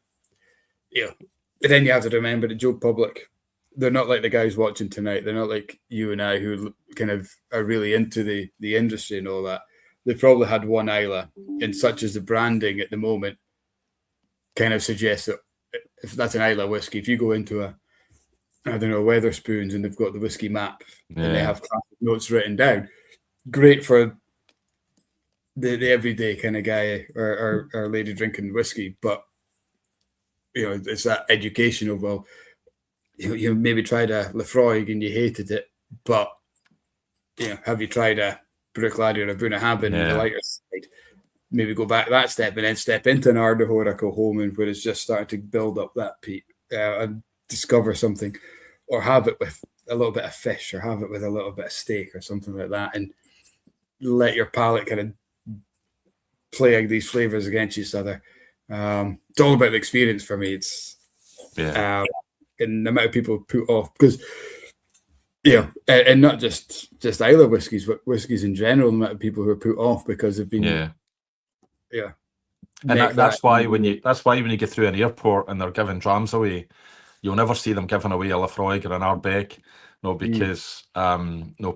then you have to remember that Joe Public, they're not like the guys watching tonight. They're not like you and I, who kind of are really into the industry and all that. They've probably had one Islay, and such as the branding at the moment kind of suggests that if that's an Islay whiskey, if you go into I don't know, Weatherspoons, and they've got the whiskey map and they have classic notes written down, great for the everyday kind of guy or lady drinking whiskey. But it's that education of, well, you maybe tried a Lefroy and you hated it, but have you tried a Brooklady or a Bunnahabhain on the lighter side? Maybe go back that step and then step into an Ardnahoe or a Coholman where it's just starting to build up that peat and discover something, or have it with a little bit of fish, or have it with a little bit of steak or something like that, and let your palate kind of play these flavors against each other. It's all about the experience for me. It's and the amount of people put off, because and not just Islay whiskies, but whiskies in general, the amount of people who are put off because they've been and that's why when you get through an airport and they're giving drams away, you'll never see them giving away a Lefroy or an Ardbeg, because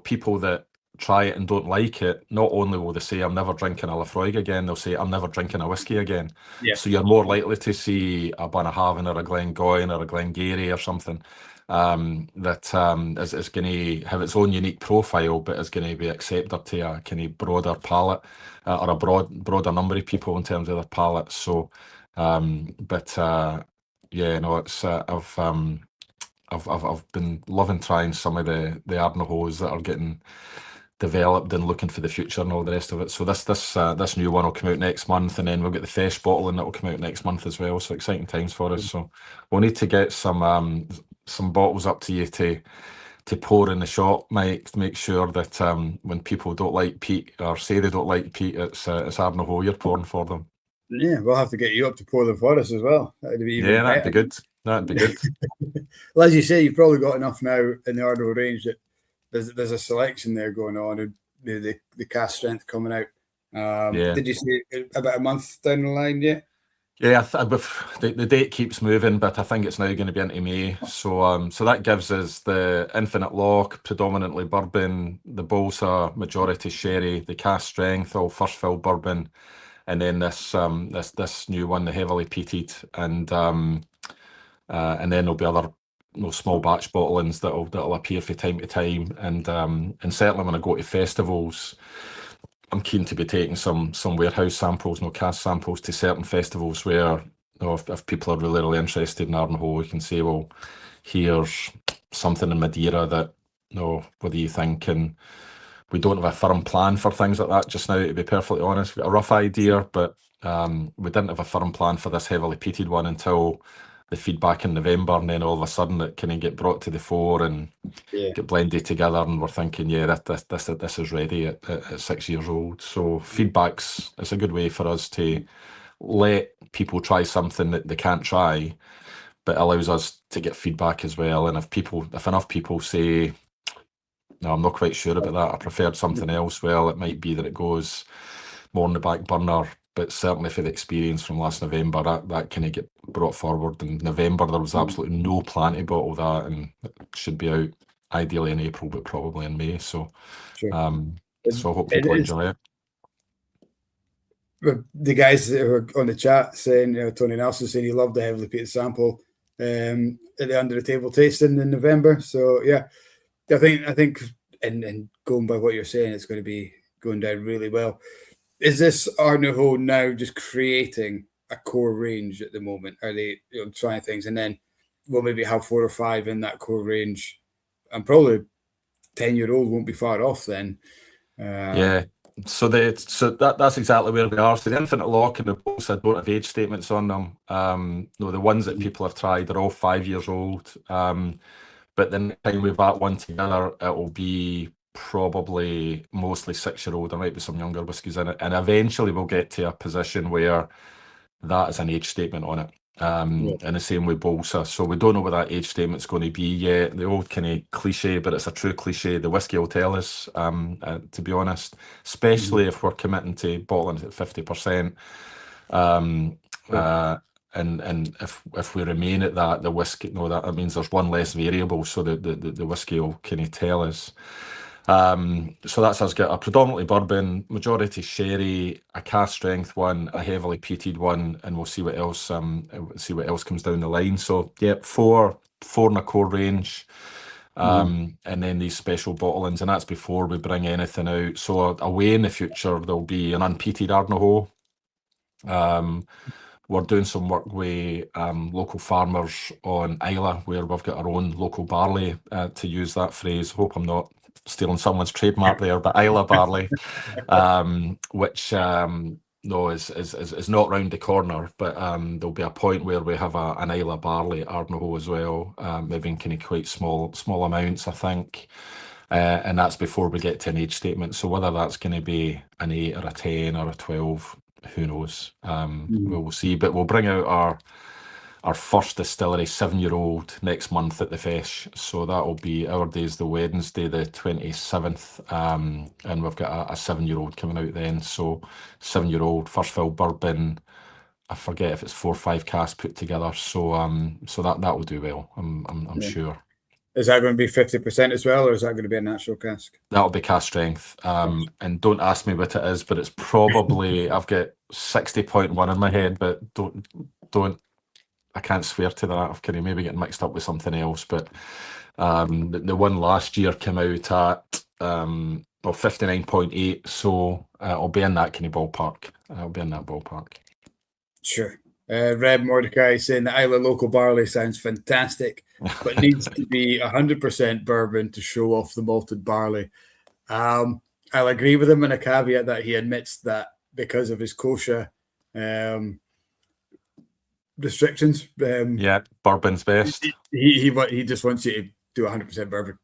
people that try it and don't like it, not only will they say, "I'm never drinking a Lefroy again," they'll say, "I'm never drinking a whiskey again." So you're more likely to see a Bunnahabhain or a Glengoyne or a Glengarry or something that is going to have its own unique profile, but is going to be accepted to a kind of broader palate, or a broader number of people in terms of their palate. So, it's I've been loving trying some of the Ardnahoes that are getting developed and looking for the future and all the rest of it. So this new one will come out next month, and then we'll get the Fesh bottling that will come out next month as well. So exciting times for us. So we'll need to get some bottles up to you to pour in the shop, Mike, to make sure that when people don't like peat or say they don't like peat, it's Ardnahoe you're pouring for them. Yeah, we'll have to get you up to pour them for us as well. That'd be even better. That'd be good. That'd be good. Well, as you say, you've probably got enough now in the Ardnahoe range that there's a selection there going on, and the cast strength coming out. Did you say about a month down the line yet? Yeah, the date keeps moving, but I think it's now going to be into May. So that gives us the Infinite Lock, predominantly bourbon, the Bolsa, majority sherry, the cast strength, all first fill bourbon, and then this new one, the heavily peated, and then there'll be other small batch bottlings that'll appear from time to time, and certainly when I go to festivals, I'm keen to be taking some warehouse samples, cast samples to certain festivals where, if people are really interested in Ardnahoe, we can say, well, here's something in Madeira that, what do you think? And we don't have a firm plan for things like that just now, to be perfectly honest. We've got a rough idea, but we didn't have a firm plan for this heavily peated one until the feedback in November, and then all of a sudden it kind of get brought to the fore and get blended together, and we're thinking, this is ready at 6 years old. So feedback's a good way for us to let people try something that they can't try, but allows us to get feedback as well. And if enough people say, "No, I'm not quite sure about that, I preferred something else," well, it might be that it goes more on the back burner. But certainly for the experience from last November, that kind of get brought forward. In November, there was absolutely no plan to bottle that, and it should be out ideally in April, but probably in May. So, so I hope people enjoy it. The guys that were on the chat saying, Tony Nelson saying he loved the heavily peated sample at the under the table tasting in November. So I think, and going by what you're saying, it's going to be going down really well. Is this Ardnahoe now just creating a core range at the moment? Are they trying things, and then we'll maybe have 4 or 5 in that core range, and probably 10-year-old won't be far off then. So that's exactly where we are. So the Infinite Lock and the Bolsa don't have age statements on them. The ones that people have tried are all 5 years old. But the next time we've got one together, it will be probably mostly 6-year-old. There might be some younger whiskies in it, and eventually we'll get to a position where that is an age statement on it. And the same with Bolsa. So we don't know what that age statement's going to be yet. The old kind of cliche, but it's a true cliche. The whiskey will tell us, to be honest, especially if we're committing to bottling at 50%. And if we remain at that, the whiskey, no, that means there's one less variable, so the whiskey will kind of tell us. So that's us get a predominantly bourbon, majority sherry, a cask strength one, a heavily peated one, and we'll see what else comes down the line. So yeah, four in a core range. And then these special bottlings, and that's before we bring anything out. So away in the future there'll be an unpeated Ardnahoe. We're doing some work with local farmers on Islay, where we've got our own local barley, to use that phrase. Hope I'm not stealing someone's trademark there, but Islay barley, which no is not round the corner, but there'll be a point where we have an Islay barley at Ardnahoe as well, maybe in kind of quite small amounts, I think. And that's before we get to an age statement. So whether that's going to be an 8 or a 10 or a 12, who knows? We'll see. But we'll bring out our first distillery 7-year-old next month at the Fesh. So that'll be our day's the Wednesday, the 27th. And we've got a 7-year-old coming out then. So 7-year-old first fill bourbon. I forget if it's 4 or 5 casks put together. So that will do well. I'm sure. Is that going to be 50% as well, or is that going to be a natural cask? That'll be cask strength. And don't ask me what it is, but it's probably I've got 60.1 in my head, but don't I can't swear to that. I've kind of maybe getting mixed up with something else. But the one last year came out at 59.8, so I'll be in that kind of ballpark. I'll be in that ballpark. Sure. Reb Mordecai saying the Islay local barley sounds fantastic, but needs to be 100% bourbon to show off the malted barley. I'll agree with him in a caveat that he admits that because of his kosher restrictions. Yeah, bourbon's best. He just wants you to do 100% bourbon.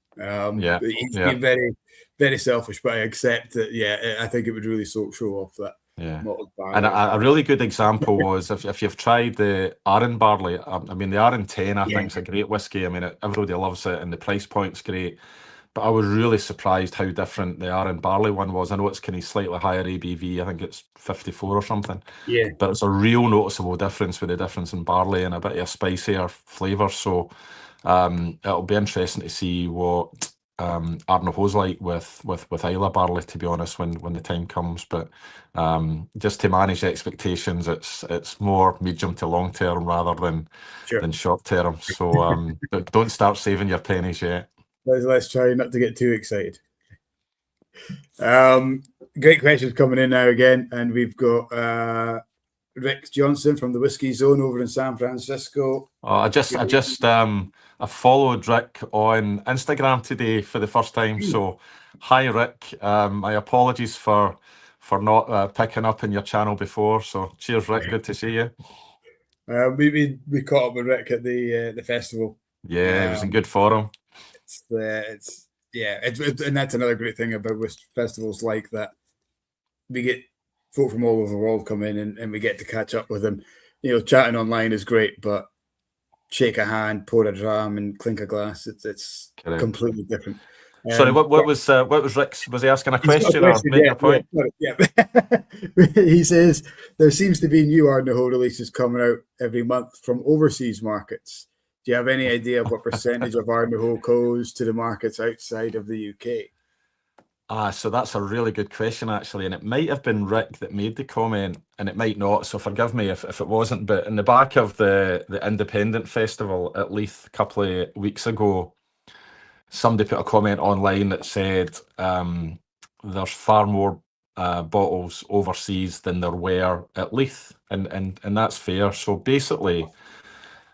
He's being very, very selfish, but I accept that. Yeah, I think it would really show off that. Yeah, and a really good example was if you've tried the Arran barley. I mean, the Arran 10 I think is a great whiskey. I mean, everybody loves it, and the price point's great. But I was really surprised how different the Arran barley one was. I know it's kind of slightly higher ABV. I think it's 54 or something. Yeah, but it's a real noticeable difference with the difference in barley and a bit of a spicier flavour. So it'll be interesting to see what Ardnahoe's like with Islay barley, to be honest, when the time comes. But just to manage expectations, it's more medium to long term rather than short term. So don't start saving your pennies yet. Let's try not to get too excited. Great questions coming in now again, and we've got Rick Johnson from the Whisky Zone over in San Francisco. I followed Rick on Instagram today for the first time. So hi Rick, my apologies for not picking up in your channel before. So cheers Rick, good to see you. We caught up with Rick at the festival. Yeah, it was in good form. And that's another great thing about festivals like that. We get folk from all over the world come in and we get to catch up with them. You know, chatting online is great, but shake a hand, pour a dram, and clink a glass. It's completely different. Sorry, what was Rick's? Was he asking a question or making a point? Yeah. He says there seems to be new Ardnahoe releases coming out every month from overseas markets. Do you have any idea of what percentage of Ardnahoe goes to the markets outside of the UK? So that's a really good question, actually. And it might have been Rick that made the comment, and it might not. So forgive me if it wasn't. But in the back of the Independent Festival at Leith a couple of weeks ago, somebody put a comment online that said there's far more bottles overseas than there were at Leith. And that's fair. So basically,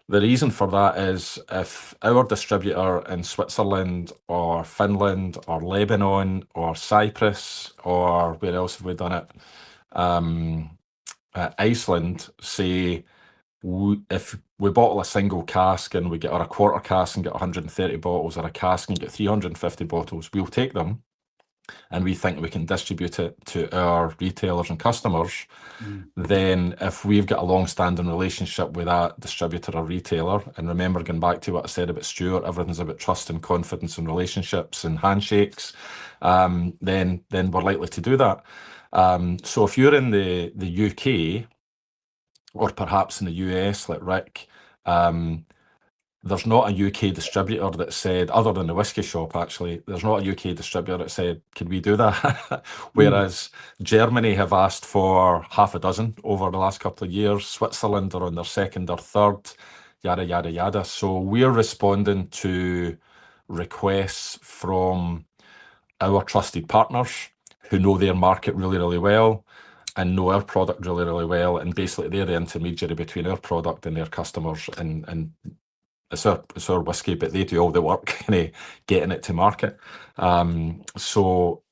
the reason for that is if our distributor in Switzerland or Finland or Lebanon or Cyprus or where else have we done it? Iceland, say if we bottle a single cask and we get, or a quarter cask and get 130 bottles, or a cask and get 350 bottles, we'll take them. and we think we can distribute it to our retailers and customers, then if we've got a long-standing relationship with that distributor or retailer, and remember, going back to what I said about Stuart, everything's about trust and confidence and relationships and handshakes, then we're likely to do that. So if you're in the UK, or perhaps in the US, like Rick, there's not a UK distributor that said, other than the Whisky Shop actually, there's not a UK distributor that said, can we do that? Whereas Germany have asked for half a dozen over the last couple of years. Switzerland are on their second or third, yada, yada, yada. So we're responding to requests from our trusted partners who know their market really, really well and know our product really, really well. And basically they're the intermediary between our product and their customers, and it's our whiskey, but they do all the work getting it to market. So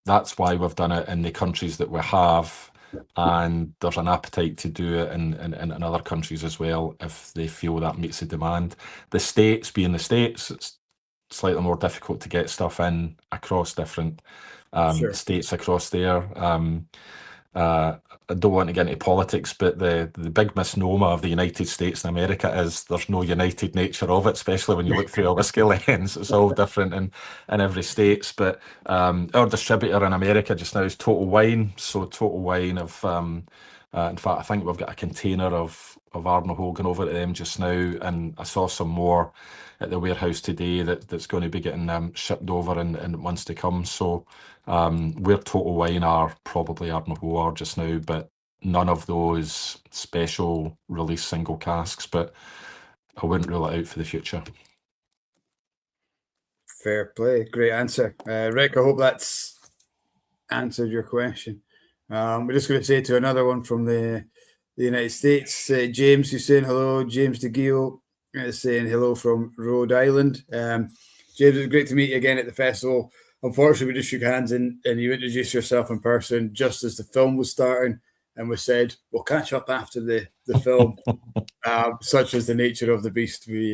that's why we've done it in the countries that we have, and there's an appetite to do it in other countries as well if they feel that meets the demand. The States, being the States, it's slightly more difficult to get stuff in across different states across there. I don't want to get into politics, but the big misnomer of the United States and America is there's no united nature of it, especially when you look through a whiskey lens. It's all different in every state. But our distributor in America just now is Total Wine. So Total Wine have, in fact, I think we've got a container of Ardnahoe going over to them just now, and I saw some more at the warehouse today that's going to be getting shipped over in months to come. So where Total Wine are, probably Ardnahoe are just now, but none of those special release single casks, but I wouldn't rule it out for the future. Fair play. Great answer. Rick, I hope that's answered your question. We're just going to say to another one from the United States, James, who's saying hello. James DeGio is saying hello from Rhode Island. James, it was great to meet you again at the festival. Unfortunately, we just shook hands and you introduced yourself in person just as the film was starting, and we said, we'll catch up after the film. Such is the nature of the beast. We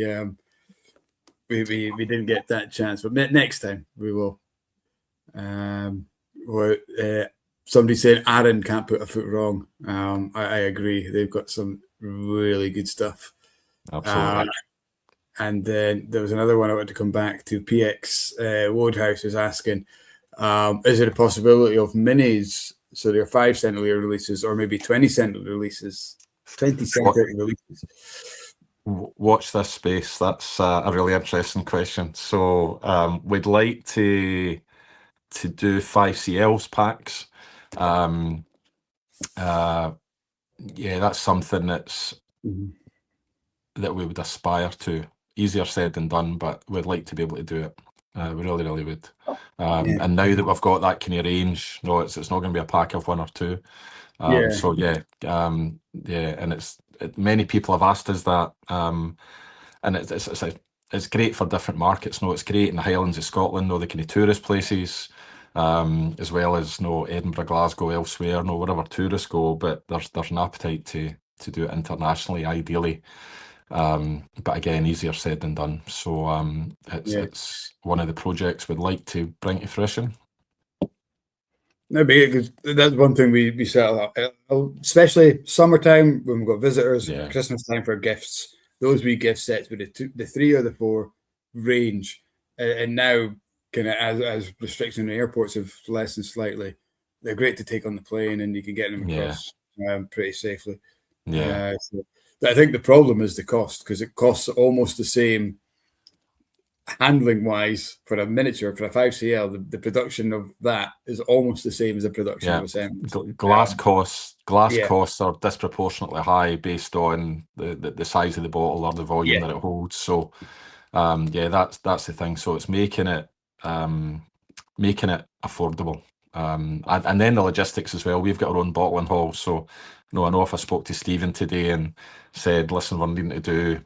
didn't get that chance, but next time we will. Somebody said Aaron can't put a foot wrong. I agree. They've got some really good stuff. Absolutely. And then there was another one I want to come back to. PX Wodehouse is asking, is it a possibility of minis? So they're 5 centiliter releases or maybe 20 centiliter releases. 20 centiliter releases. Watch this space. That's a really interesting question. So we'd like to do 5CLs packs. Yeah, that's something that's that we would aspire to. Easier said than done, but we'd like to be able to do it. We really, really would. And now that we've got that kind of range, no, it's not going to be a pack of 1 or 2. So yeah, and many people have asked us that, and it's great for different markets. No, it's great in the Highlands of Scotland, the kind of tourist places, as well as Edinburgh, Glasgow, elsewhere, wherever tourists go. But there's an appetite to do it internationally, ideally. But again, easier said than done. So it's one of the projects we'd like to bring to fruition. No, because that's one thing we sell, especially summertime when we've got visitors, Christmas time for gifts. Those wee gift sets with the 3 or the 4 range, and now kind of as restrictions in airports have lessened slightly, they're great to take on the plane, and you can get them across pretty safely. So I think the problem is the cost, because it costs almost the same handling wise for a miniature, for a 5CL. The production of that is almost the same as the production of a semi. Glass costs are disproportionately high based on the size of the bottle or the volume that it holds. So that's the thing. So it's making it affordable. And then the logistics as well. We've got our own bottling hall, so I know if I spoke to Stephen today and said, listen, we're needing to do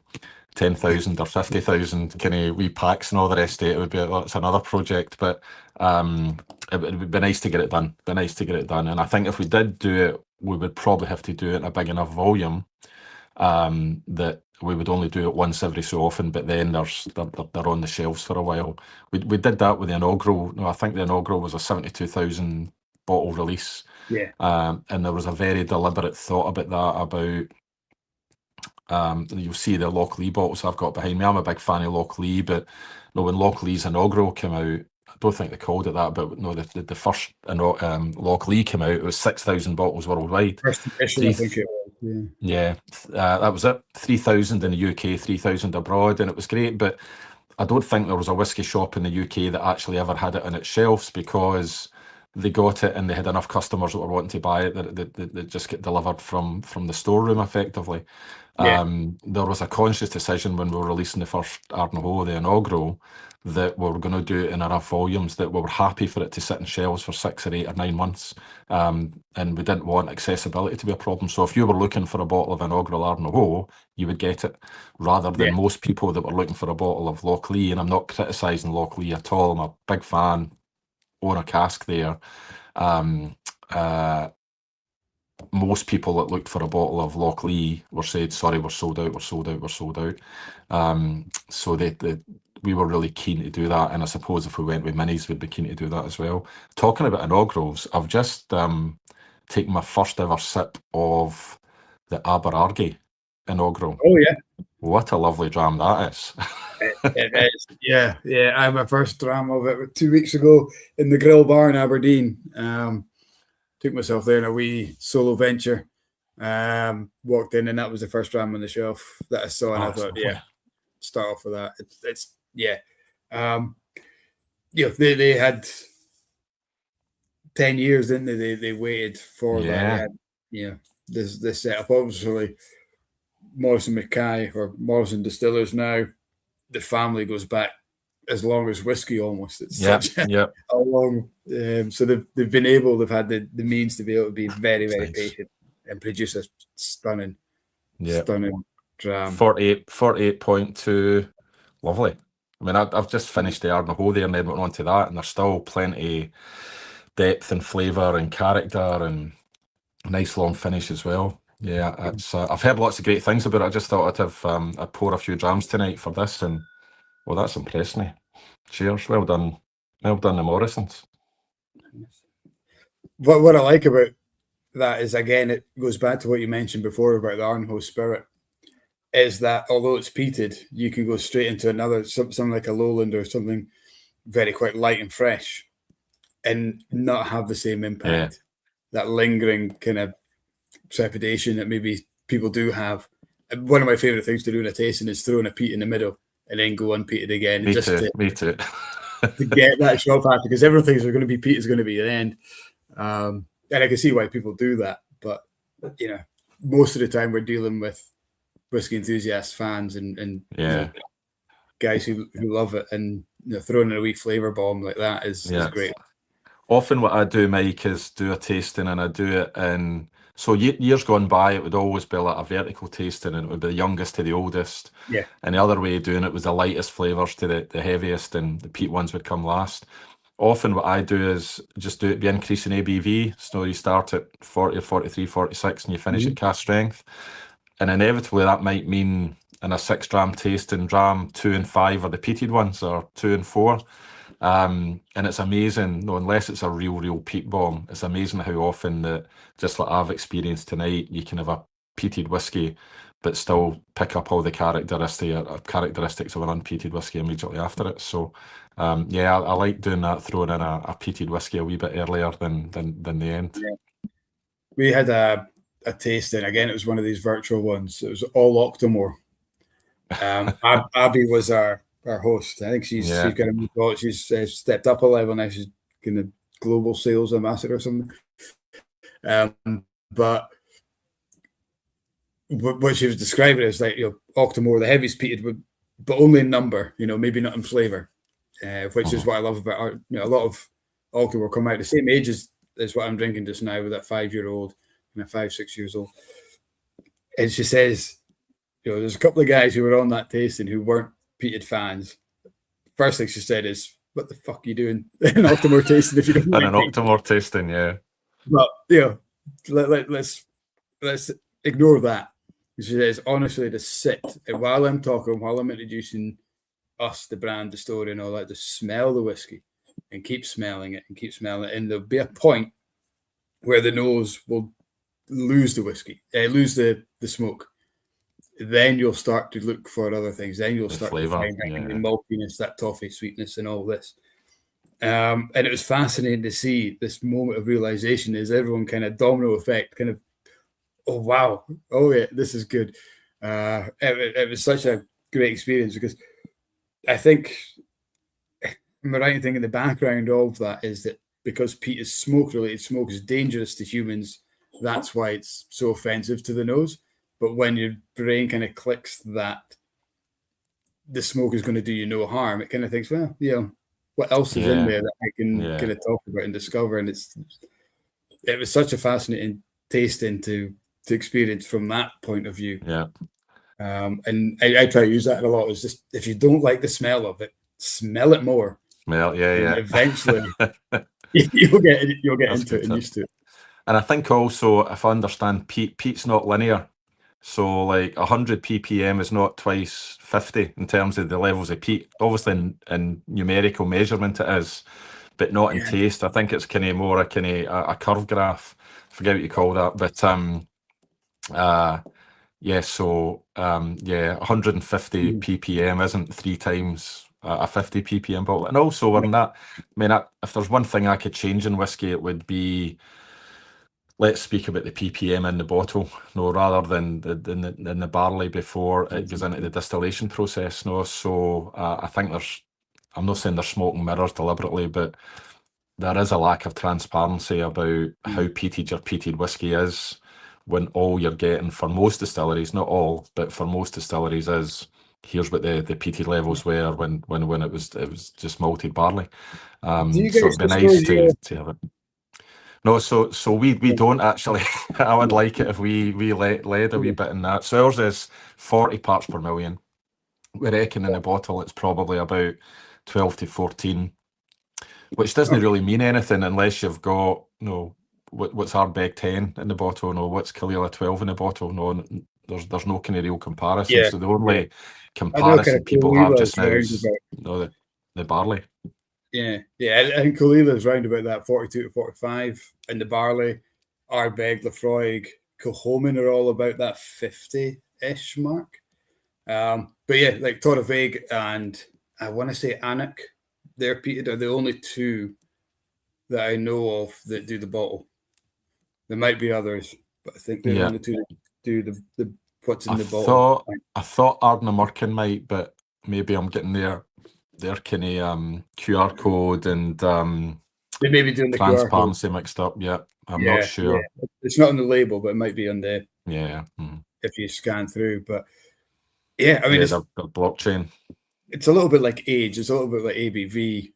10,000 or 50,000 kind of wee packs and all the rest of it, would be, it's another project. But it would be nice to get it done. And I think if we did do it, we would probably have to do it in a big enough volume that we would only do it once every so often, but then they're on the shelves for a while. We did that with the inaugural. No, I think the inaugural was a 72,000 bottle release. Yeah. And there was a very deliberate thought about that, you'll see the Loch Lee bottles I've got behind me. I'm a big fan of Loch Lee, but no, when Loch Lee's inaugural came out, I don't think they called it that, but no, the first Loch Lee came out, it was 6,000 bottles worldwide. First edition, I think it was. Yeah, that was it. 3,000 in the UK, 3,000 abroad, and it was great. But I don't think there was a whiskey shop in the UK that actually ever had it on its shelves, because they got it and they had enough customers that were wanting to buy it that just get delivered from the storeroom effectively. Yeah. There was a conscious decision when we were releasing the first Ardnahoe, the inaugural, that we were going to do it in enough volumes that we were happy for it to sit in shelves for 6 or 8 or 9 months. And we didn't want accessibility to be a problem. So if you were looking for a bottle of inaugural Ardnahoe, you would get it, rather than most people that were looking for a bottle of Loch Lee. And I'm not criticising Loch Lee at all. I'm a big fan, own a cask there. Most people that looked for a bottle of Loch Lee were said, sorry, we're sold out, we're sold out, we're sold out. So we were really keen to do that. And I suppose if we went with minis, we'd be keen to do that as well. Talking about inaugurals, I've just taken my first ever sip of the Aberargie inaugural. Oh, yeah. What a lovely dram that is. It is. Yeah. I had my first dram of it 2 weeks ago in the Grill Bar in Aberdeen. Took myself there in a wee solo venture. Walked in, and that was the first dram on the shelf that I saw, and I thought, start off with that. They had 10 years, didn't they? They waited for that. They had, this setup. Obviously, Morrison Mackay or Morrison Distillers now, the family goes back as long as whiskey almost. It's such a long. So they've had the means to be able to be very, very patient and produce a stunning dram. 48.2, lovely. I mean, I've just finished the Ardnahoe there and then went on to that, and there's still plenty depth and flavour and character and a nice long finish as well. Yeah, it's I've heard lots of great things about it. I just thought I'd pour a few drams tonight for this, and well, that's impressed me. Cheers, well done, the Morrisons. What I like about that is, again, it goes back to what you mentioned before about the Ardnahoe spirit, is that although it's peated, you can go straight into another, something like a Lowland or something very quite light and fresh, and not have the same impact. That lingering kind of trepidation that maybe people do have. One of my favourite things to do in a tasting is throw in a peat in the middle and then go unpeated again. Me too. To get that shelf after, because everything's going to be peat is going to be the end. And I can see why people do that. But, most of the time we're dealing with whiskey enthusiasts, fans, and guys who love it. And throwing in a wee flavour bomb like that is great. Often what I do, Mike, is do a tasting, and I do it in... So years gone by, it would always be like a vertical tasting, and it would be the youngest to the oldest. Yeah. And the other way of doing it was the lightest flavours to the heaviest, and the peat ones would come last. Often what I do is just do it by increasing ABV. So you start at 40, 43, 46, and you finish at cask strength. And inevitably that might mean in a 6 dram tasting, dram 2 and 5 are the peated ones, or 2 and 4. And it's amazing, unless it's a real peat bomb, it's amazing how often that, just like I've experienced tonight, you can have a peated whiskey but still pick up all the characteristics of an unpeated whiskey immediately after it. So I like doing that, throwing in a peated whiskey a wee bit earlier than the end. We had a tasting, again, it was one of these virtual ones. It was all Octomore. Abby was our host. I think she's got a new thought. She's stepped up a level now. She's kind of global sales ambassador or something. But what she was describing is like, Octomore, the heaviest peated, but only in number, maybe not in flavour, which is what I love about our, a lot of Octomore come out the same age as what I'm drinking just now, with that 5-year-old and a 5-6 years old. And she says, there's a couple of guys who were on that tasting who weren't peated fans. First thing she said is, what the fuck are you doing in an Octomore tasting if you don't like an Octomore tasting? Yeah. But let's ignore that. It's honestly to sit and while I'm talking, while I'm introducing us, the brand, the story, and all that, to smell the whiskey and keep smelling it and keep smelling it. And there'll be a point where the nose will lose the whiskey, lose the smoke. Then you'll start to look for other things. Then you'll start to find the maltiness, that toffee sweetness, and all this. And it was fascinating to see this moment of realization as everyone kind of domino effect, kind of, oh, wow. Oh, yeah, this is good. It was such a great experience because I think the right thing in the background of that is that because peat is smoke-related, smoke is dangerous to humans. That's why it's so offensive to the nose. But when your brain kind of clicks that the smoke is going to do you no harm, it kind of thinks, well, what else is in there that I can kind of talk about and discover? And it was such a fascinating tasting to experience from that point of view. Yeah. And I try to use that a lot. It's just, if you don't like the smell of it, smell it more. And eventually you'll get into it and used to it. And I think also, if I understand, peat's not linear. So like 100 ppm is not twice 50 in terms of the levels of peat. Obviously in numerical measurement it is, but not in taste. I think it's kind of more a curve graph. I forget what you call that, but 150 ppm isn't 3 times a 50 ppm bottle. And also on that, if there's one thing I could change in whiskey, it would be, let's speak about the ppm in the bottle, rather than the barley before it goes into the distillation process. So I think I'm not saying they're smoking mirrors deliberately, but there is a lack of transparency about how peated your peated whiskey is, when all you're getting for most distilleries, not all, but for most distilleries, is here's what the peated levels were when it was just malted barley. So it'd be nice to have it. No, so we don't actually. I would like it if we led a wee bit in that. So ours is 40 parts per million. We reckon in the bottle it's probably about 12 to 14, which doesn't really mean anything unless you've got what's Ardbeg 10 in the bottle, what's Kalila 12 in the bottle. There's no kind of real comparison. So the only comparison people have just now is the barley. I think Kalila is round about that 42 to 45, and the barley, Ardbeg, Laphroaig, Kilchoman are all about that 50-ish mark. But like Pittyvaich and I want to say Annick, they're peated, are the only two that I know of that do the bottle. There might be others, but I think they're the only two that do the what's in the bottle. I thought Ardnamurchan might, but maybe I'm getting their kind of QR code and they may be doing the transparency mixed up. I'm not sure. It's not on the label, but it might be on the if you scan through. But it's the blockchain. It's a little bit like age. It's a little bit like ABV.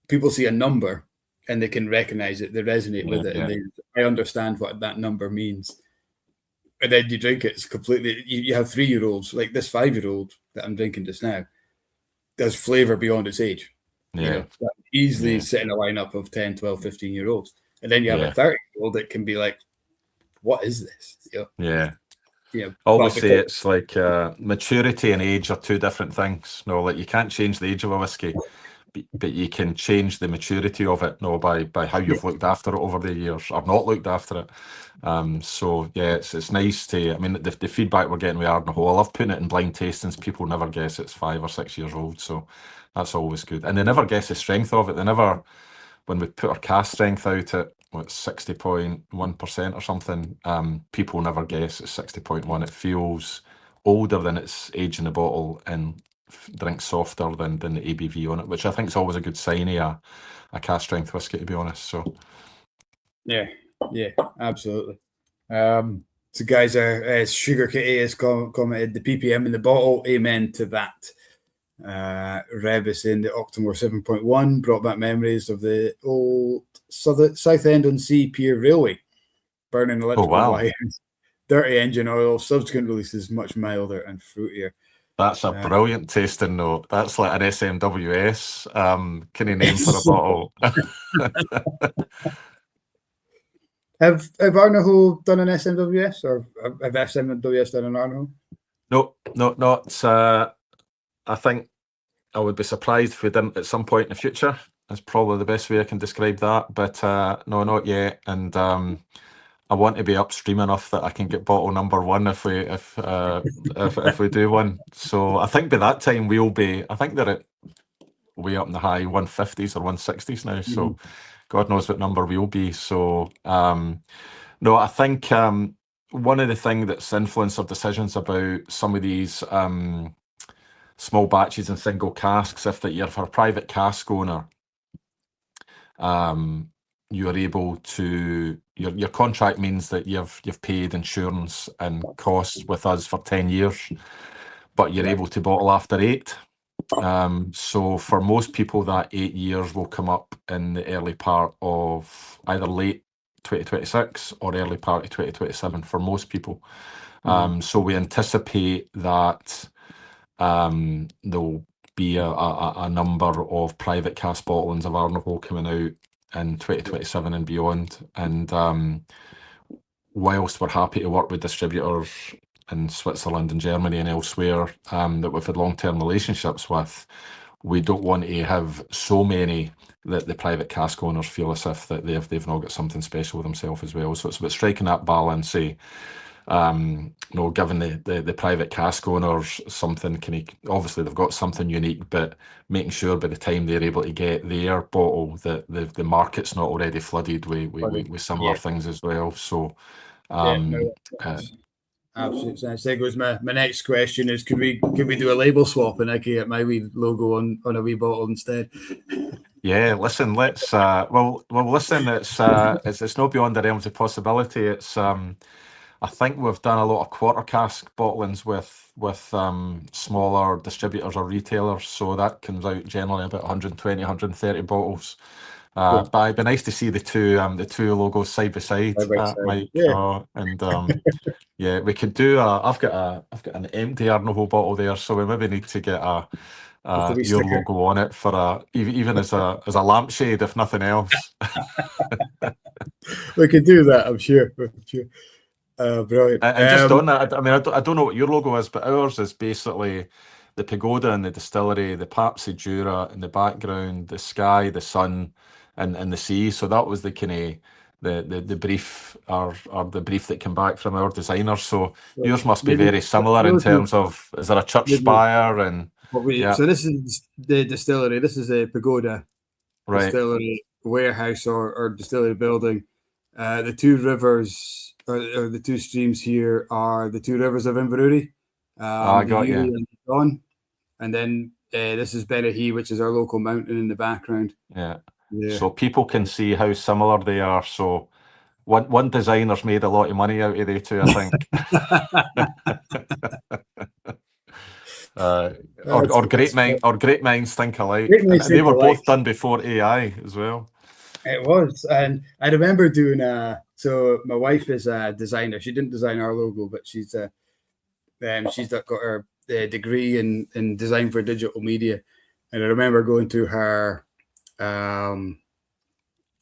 People see a number and they can recognize it. They resonate with it, and I understand what that number means. And then you drink it. It's completely. You have 3-year-olds like this 5-year-old that I'm drinking just now. Does flavor beyond its age. Easily sit in a lineup of 10, 12, 15-year-olds. And then you have a 30-year-old that can be like, what is this? Obviously, it's like maturity and age are two different things. Like you can't change the age of a whiskey, but you can change the maturity of it by how you've looked after it over the years or not looked after it. It's nice to, the feedback we're getting with Ardnahoe, I love putting it in blind tastings. People never guess it's 5 or 6 years old, so that's always good. And they never guess the strength of it. They never, when we put our cask strength out at 60.1% or something, people never guess it's 60.1. It feels older than its age in the bottle and drinks softer than the ABV on it, which I think is always a good sign of a cask strength whiskey, to be honest. So absolutely. So guys, Sugar Kitty has commented the ppm in the bottle, amen to that. Reb is in the Octomore 7.1 brought back memories of the old Southend-on-Sea Pier Railway, burning electrical wires, dirty engine oil. Subsequent releases much milder and fruitier. That's a brilliant tasting note. That's like an SMWS kind of name for a bottle. Have Ardnahoe done an SMWS, or have SMWS done an Ardnahoe? No, no, not. I think I would be surprised if we didn't at some point in the future. That's probably the best way I can describe that. But no, not yet. And I want to be upstream enough that I can get bottle number one if we do one. So I think by that time we'll be. I think they're at way up in the high 150s or 160s now. So God knows what number we'll be. So no, I think one of the things that's influenced our decisions about some of these small batches and single casks, if that you're for a private cask owner, you're able to your contract means that you've paid insurance and costs with us for 10 years, but you're able to bottle after 8. So for most people, that 8 years will come up in the early part of either late 2026 or early part of 2027 for most people. So we anticipate that there'll be a number of private cask bottlings of Ardnahoe coming out in 2027 and beyond. And whilst we're happy to work with distributors in Switzerland and Germany and elsewhere that we've had long-term relationships with, we don't want to have so many that the private cask owners feel as if that they've not got something special with themselves as well. So it's about striking that balance, giving the private cask owners something obviously they've got something unique, but making sure by the time they're able to get their bottle that the market's not already flooded with similar things as well. So absolutely sense. There goes my next question is, could we do a label swap and I could get my wee logo on a wee bottle instead? Yeah, listen, let's listen, it's not beyond the realms of possibility. It's I think we've done a lot of quarter cask bottlings with smaller distributors or retailers, so that comes out generally about 120, 130 bottles. But it'd be nice to see the two logos side by side, Mike. Yeah, we could do I've got an empty Ardnahoe bottle there, so we maybe need to get your logo on it for even as a lampshade, if nothing else. We could do that, I'm sure. Brilliant. And just on that, I mean, I don't know what your logo is, but ours is basically the pagoda and the distillery, the Papsi Jura in the background, the sky, the sun, and the sea. So that was the kind of the brief or the brief that came back from our designer. So yours must be very similar in terms of, is there a church spire and so this is the distillery. This is a pagoda distillery warehouse or distillery building. The two rivers or the two streams here are the two rivers of Inverurie. I got you. And Don. And then this is Benahee, which is our local mountain in the background. Yeah. So people can see how similar they are. So one designer's made a lot of money out of they two, I think. Or great minds think alike. They were both done before AI as well. It was, and I remember doing so my wife is a designer. She didn't design our logo, but she's got her degree in design for digital media. And I remember going to her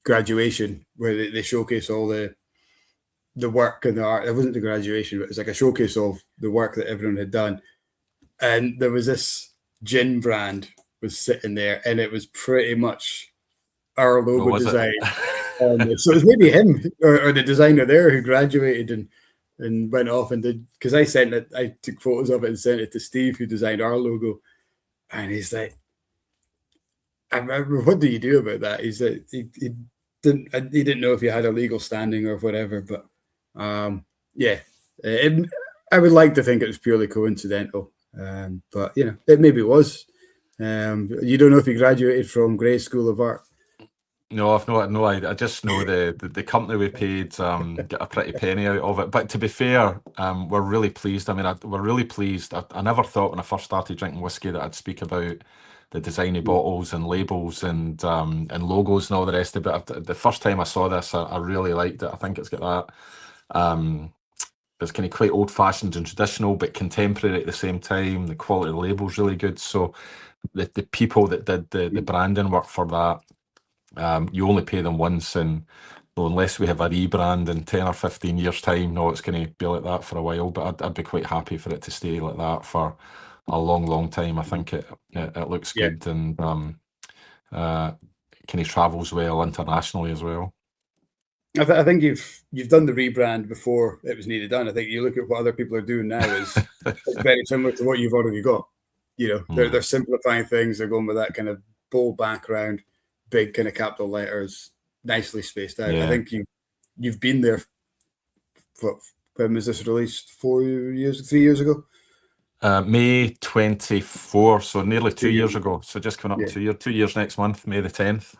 graduation where they showcase all the work and the art. It wasn't the graduation, but it was like a showcase of the work that everyone had done. And there was this gin brand was sitting there, and it was pretty much our logo design. So it was maybe him or the designer there who graduated and went off and did, because I took photos of it and sent it to Steve, who designed our logo, and he's like, I remember, what do you do about that? He's like, he didn't know if he had a legal standing or whatever, but I would like to think it was purely coincidental, but it maybe was. You don't know if he graduated from Grey School of Art. No, I've not. No, I just know the company we paid get a pretty penny out of it. But to be fair, we're really pleased. I mean, we're really pleased. I never thought when I first started drinking whiskey that I'd speak about the design of bottles and labels and logos and all the rest of it. The first time I saw this, I really liked it. I think it's got that. It's kind of quite old-fashioned and traditional, but contemporary at the same time. The quality of the label's really good. So the people that did the branding work for that, you only pay them once, and unless we have a rebrand in 10 or 15 years' time, no, it's going to be like that for a while. But I'd be quite happy for it to stay like that for a long time. I think it looks Yeah. good, and kind of travels well internationally as well. I think you've done the rebrand before it was needed done. I think you look at what other people are doing now is it's very similar to what you've already got. They're simplifying things. They're going with that kind of bold background, big kind of capital letters, nicely spaced out. Yeah. I think you've been there. When was this released? 3 years ago? May 24, so nearly 2 years ago. ago. So just coming up 2 years next month, May the 10th.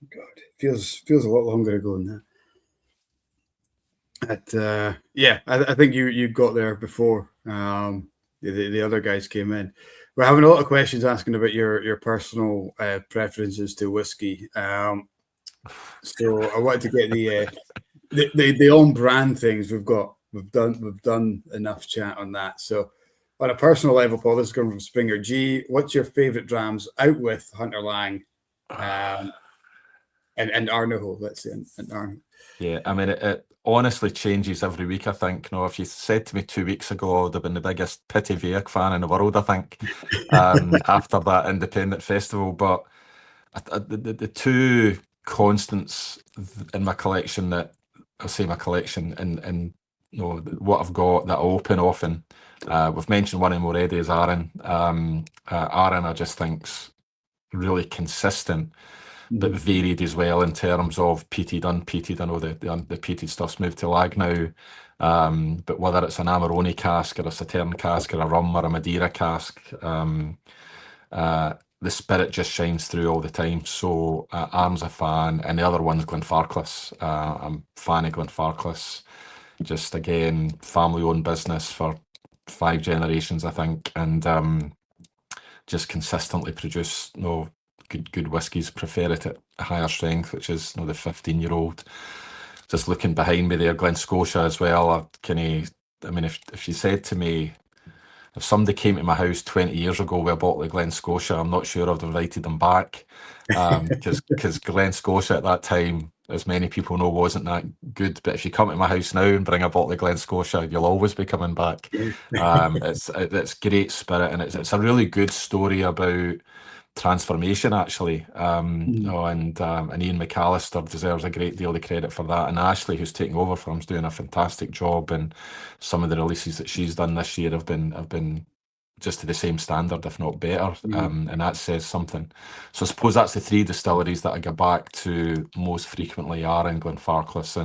God, feels a lot longer ago than that. I think you got there before the other guys came in. We're having a lot of questions asking about your personal preferences to whiskey. So I wanted to get the on brand things we've done enough chat on that. So on a personal level, Paul, this is coming from Springer G. What's your favorite drams out with Hunter Laing and Ardnahoe? Let's say and Ardnahoe. Yeah, I mean, it honestly changes every week, I think. If you said to me 2 weeks ago, I would have been the biggest Pittyvaich fan in the world, I think, after that independent festival. But the two constants in my collection and what I've got that I open often, we've mentioned one of them already, is Arran. Arran, I just think's really consistent, but varied as well in terms of peated, unpeated. I know the peated stuff's moved to lag now, but whether it's an Amarone cask or a Sauterne cask or a rum or a Madeira cask, the spirit just shines through all the time. So Arm's a fan, and the other one's Glenfarclas. I'm a fan of Glenfarclas. Just again, family-owned business for 5 generations, I think, and just consistently produce good whiskies. Prefer it at a higher strength, which is the 15-year-old. Just looking behind me there, Glen Scotia as well. I mean, if you said to me, if somebody came to my house 20 years ago with a bottle of Glen Scotia, I'm not sure I'd have invited them back, because Glen Scotia at that time, as many people know, wasn't that good. But if you come to my house now and bring a bottle of Glen Scotia, you'll always be coming back. It's great spirit, and it's a really good story about transformation, actually. And Ian McAllister deserves a great deal of credit for that, and Ashley, who's taking over for him, is doing a fantastic job, and some of the releases that she's done this year have been just to the same standard, if not better, and that says something. So I suppose that's the 3 distilleries that I go back to most frequently: Arran, Glenfarclas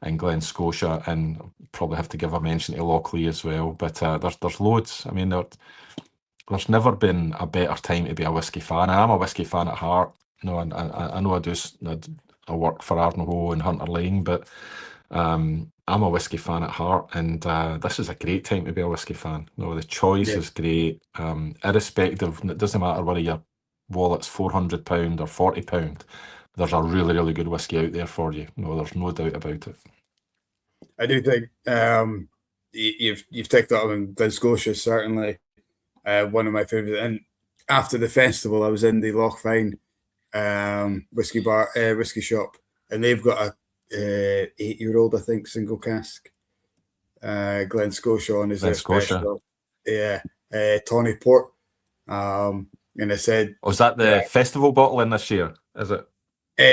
and Glen Scotia, and probably have to give a mention to Lockleigh as well. But there's loads. I mean, there's never been a better time to be a whiskey fan. I am a whiskey fan at heart. And I know I work for Ardnahoe and Hunter Laing, but I'm a whiskey fan at heart, and this is a great time to be a whiskey fan. The choice is great, irrespective. It doesn't matter whether your wallet's £400 or £40. There's a really, really good whiskey out there for you. There's no doubt about it. I do think you've ticked that on. Glen Scotia is certainly one of my favourites. And after the festival, I was in the Lochfine whiskey shop, and they've got a 8-year-old, I think, single cask Glen Scotia on as their special. Yeah, Tawny Port. And I said, "Was that the festival bottle in this year? Is it?"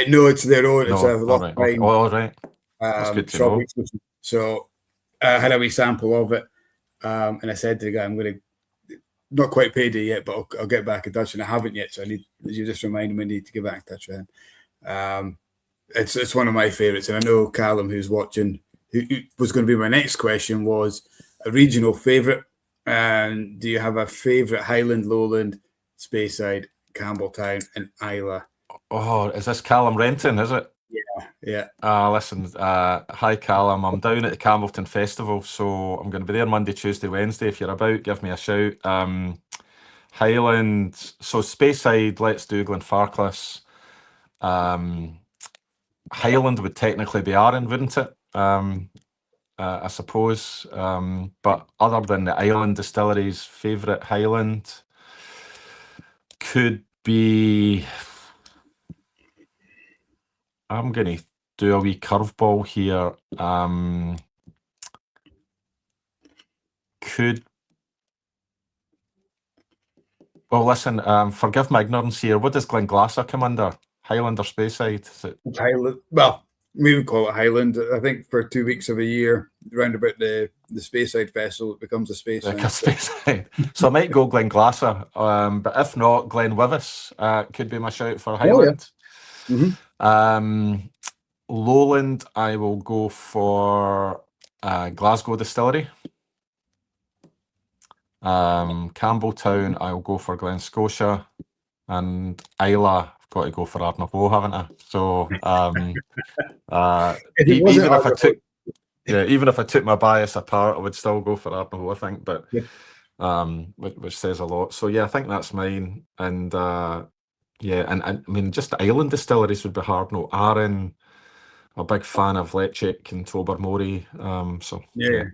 No, it's their own. It's a Lochfine. Okay. All right. That's good to know. So I had a wee sample of it, and I said to the guy, "I'm going to." Not quite paid it yet, but I'll get back in touch, and I haven't yet. So you just reminded me I need to get back in touch with him. It's one of my favourites, and I know Callum, who's watching, who was going to be my next question, was a regional favourite. And do you have a favourite Highland, Lowland, Speyside, Campbelltown, and Islay? Oh, is this Callum Renton? Is it? Yeah. Listen, hi Callum. I'm down at the Campbelltown Festival, so I'm going to be there Monday, Tuesday, Wednesday. If you're about, give me a shout. Highland, so Speyside, let's do Glenfarclas. Highland would technically be Arran, wouldn't it? I suppose. But other than the Island distilleries, favourite Highland could be... I'm going to do a wee curveball here. Well, listen, forgive my ignorance here. What does Glenglasser come under? Highland or Speyside? Is it It's Highland. Well, we would call it Highland. I think for 2 weeks of a year, round about the Speyside Festival, it becomes a like a Speyside. Speyside? So I might go Glenglasser, but if not, Glenwivas could be my shout for Highland. Lowland, I will go for Glasgow Distillery. Campbelltown, I'll go for Glen Scotia, and Isla, I've got to go for Ardnahoe, haven't I? So even if I took my bias apart, I would still go for Ardnahoe, I think, but which says a lot. So yeah, I think that's mine. And yeah, and I mean, just the island distilleries would be hard. No, Arran, a big fan of Lecce and Tobermory. So yeah.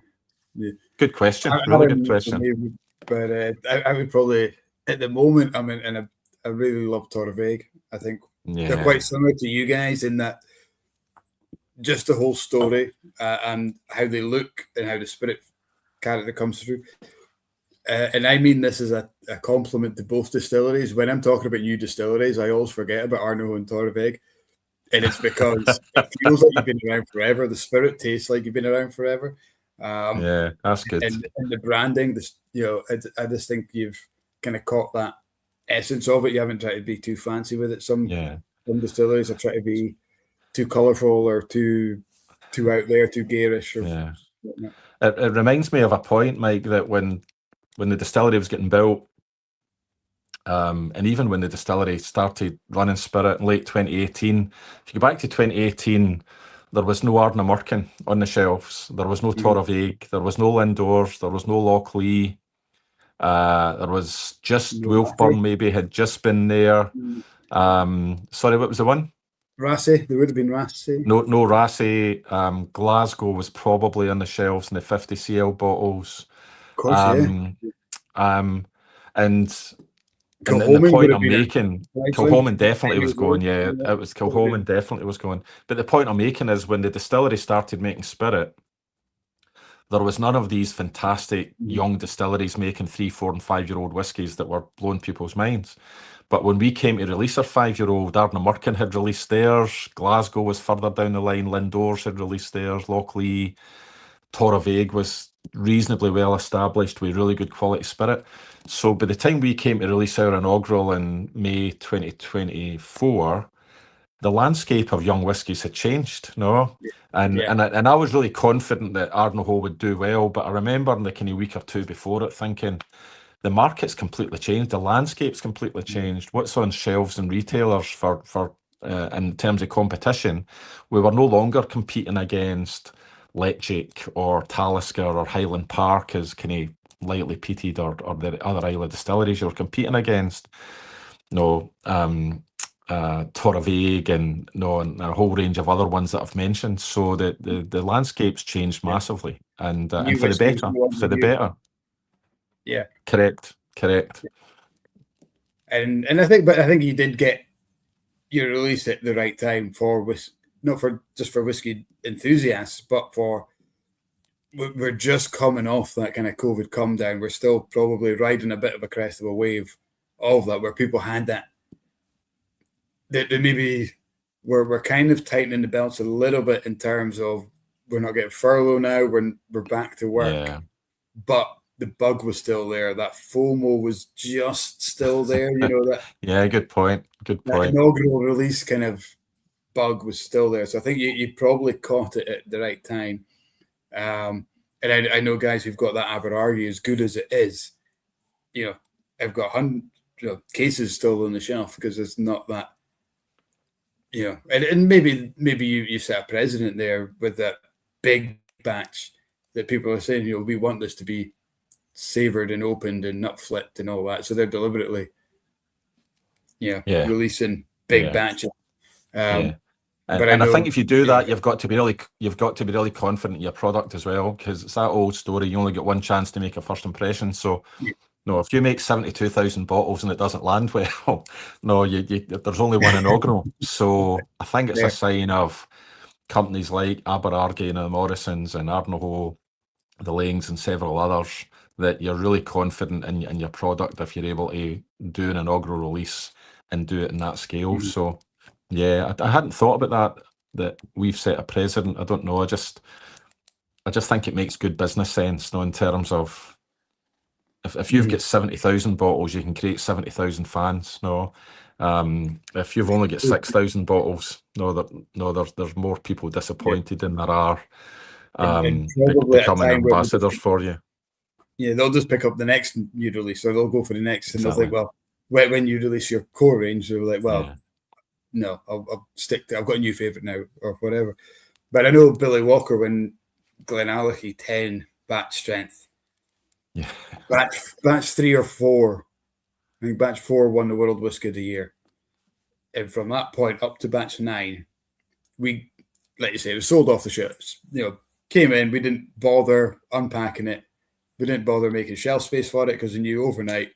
Good question. Really good question. But I would probably, at the moment, I really love Torrevieja. I think they're quite similar to you guys in that just the whole story and how they look and how the spirit character comes through. And I mean this as a compliment to both distilleries. When I'm talking about new distilleries, I always forget about Ardnahoe and Torrevieja. And it's because it feels like you've been around forever. The spirit tastes like you've been around forever. Yeah, that's good. And the branding, I just think you've kind of caught that essence of it. You haven't tried to be too fancy with it. Some distilleries are trying to be too colourful or too out there, too garish. It reminds me of a point, Mike, that when the distillery was getting built, and even when the distillery started running spirit in late 2018, if you go back to 2018, there was no Ardnamurchan on the shelves. There was no Torrevieja. There was no Lindors. There was no Lochlee. There was just Wolfburn maybe had just been there. Sorry, what was the one? Rassay. There would have been Rassay. No Rassay. Glasgow was probably on the shelves in the 50 cl bottles. Of course, and the point I'm making, Kilhoman definitely was going, it was Kilhoman definitely was going. But the point I'm making is when the distillery started making spirit, there was none of these fantastic young distilleries making 3, 4, and 5-year-old whiskies that were blowing people's minds. But when we came to release our 5-year-old, Ardnamurchan had released theirs, Glasgow was further down the line, Lindors had released theirs, Lochlee, Torrevieja was reasonably well established with really good quality spirit. So by the time we came to release our inaugural in May 2024, the landscape of young whiskies had changed, and I was really confident that Ardnahoe would do well, but I remember in the kind of week or two before it thinking, the market's completely changed, the landscape's completely changed. What's on shelves and retailers for in terms of competition, we were no longer competing against Lecce or Talisker or Highland Park as kind of lightly peated or the other Isla distilleries you're competing against. Torrevieja and a whole range of other ones that I've mentioned. So the landscape's changed massively, and for the better. For the better. Yeah. Correct. And I think you did get your release at the right time not for just for whiskey enthusiasts, but we're just coming off that kind of COVID come down. We're still probably riding a bit of a crest of a wave of that, where people had that maybe we're kind of tightening the belts a little bit in terms of we're not getting furlough now, we're back to work, but the bug was still there. That FOMO was just still there, that good point. That inaugural release kind of bug was still there. So I think you probably caught it at the right time. And I know guys who've got that Aberargie, as good as it is, I've got 100 cases still on the shelf because it's not that, and maybe you set a precedent there with that big batch that people are saying, we want this to be savoured and opened and nut flipped and all that. So they're deliberately, releasing big batches. But I think if you do that, you've got to be really confident in your product as well, because it's that old story. You only get one chance to make a first impression. So, if you make 72,000 bottles and it doesn't land well, there's only one inaugural. So I think it's a sign of companies like Aberargie and the Morrisons and Ardnahoe, the Laings and several others, that you're really confident in your product if you're able to do an inaugural release and do it in that scale. So yeah, I hadn't thought about that we've set a precedent. I don't know. I just think it makes good business sense, in terms of if you've got 70,000 bottles, you can create 70,000 fans. If you've only got 6,000 bottles, there's more people disappointed than there are and probably at a becoming time where ambassadors for you. Yeah, they'll just pick up the next new release, or they'll go for the next, and Exactly. they'll think, well, when you release your core range, they're like, well, Yeah. no, I'll stick to, I've got a new favourite now, or whatever. But I know Billy Walker, when Glenallachie 10 batch strength, Yeah. batch 3 or 4, I think batch 4 won the World Whisky of the Year. And from that point up to batch 9, we, like you say, it was sold off the shelves. Came in, we didn't bother unpacking it. We didn't bother making shelf space for it because we knew overnight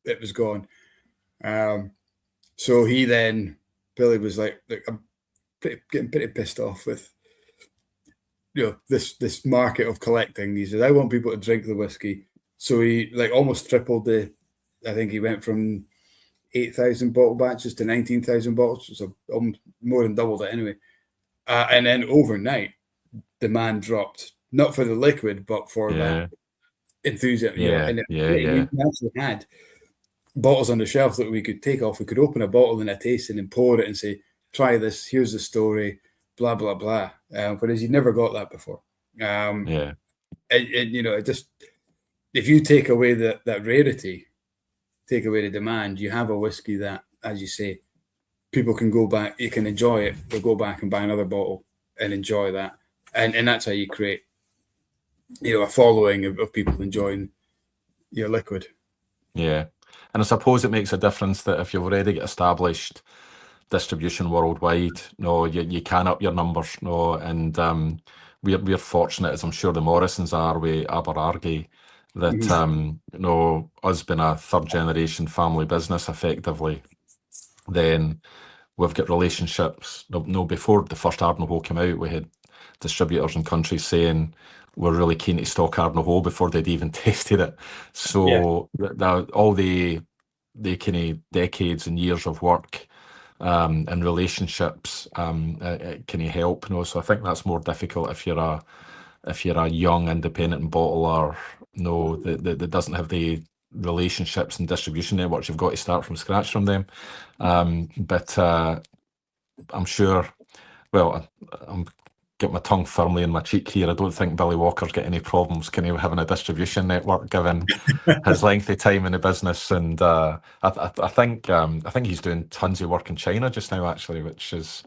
it was gone. So Billy was like I'm getting pretty pissed off with this market of collecting. He said, I want people to drink the whiskey. So he almost tripled I think he went from 8,000 bottle batches to 19,000 bottles, so more than doubled it anyway. And then overnight, demand dropped, not for the liquid, but for that enthusiasm. We actually had bottles on the shelf that we could take off. We could open a bottle in a tasting and pour it and say, try this, here's the story, blah, blah, blah. Whereas you never got that before. It just, if you take away that rarity, take away the demand, you have a whiskey that, as you say, people can go back, you can enjoy it, they'll go back and buy another bottle and enjoy that. And that's how you create, a following of people enjoying your liquid. Yeah. And I suppose it makes a difference that if you've already got established distribution worldwide, you can up your numbers, and we're fortunate, as I'm sure the Morrisons are with Aberargie, that us being a third generation family business effectively, then we've got relationships. Before the first Ardnahoe came out, we had distributors in countries saying we're really keen to stock Ardnahoe before they'd even tasted it. So all the kind of decades and years of work and relationships can you help? So I think that's more difficult if you're a young independent bottler, that doesn't have the relationships and distribution networks. You've got to start from scratch from them. But I'm sure. Well, I'm get my tongue firmly in my cheek here. I don't think Billy Walker's got any problems having a distribution network given his lengthy time in the business, and I think he's doing tons of work in China just now, actually, which is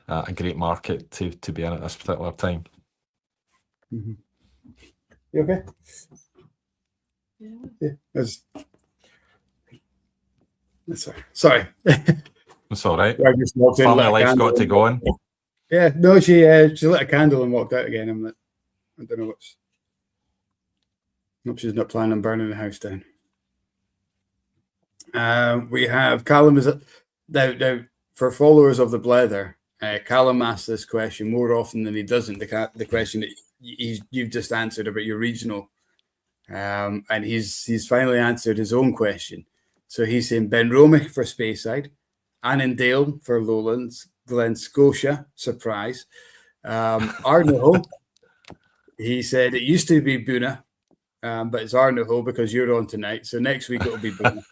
a great market to be in at this particular time. You okay? Yeah. That's sorry. It's all right. Family life's got to go on. Yeah, no, she lit a candle and walked out again. I'm like, I don't know what's. Hope she's not planning on burning the house down. We have Callum now for followers of the Blether. Callum asks this question more often than he doesn't. The question that you've just answered about your regional, and he's finally answered his own question. So he's saying Benromic for Speyside, Annandale for Lowlands, Glen Scotia, surprise. Ardnahoe, he said it used to be Boona, but it's Ardnahoe because you're on tonight. So next week it'll be Boona.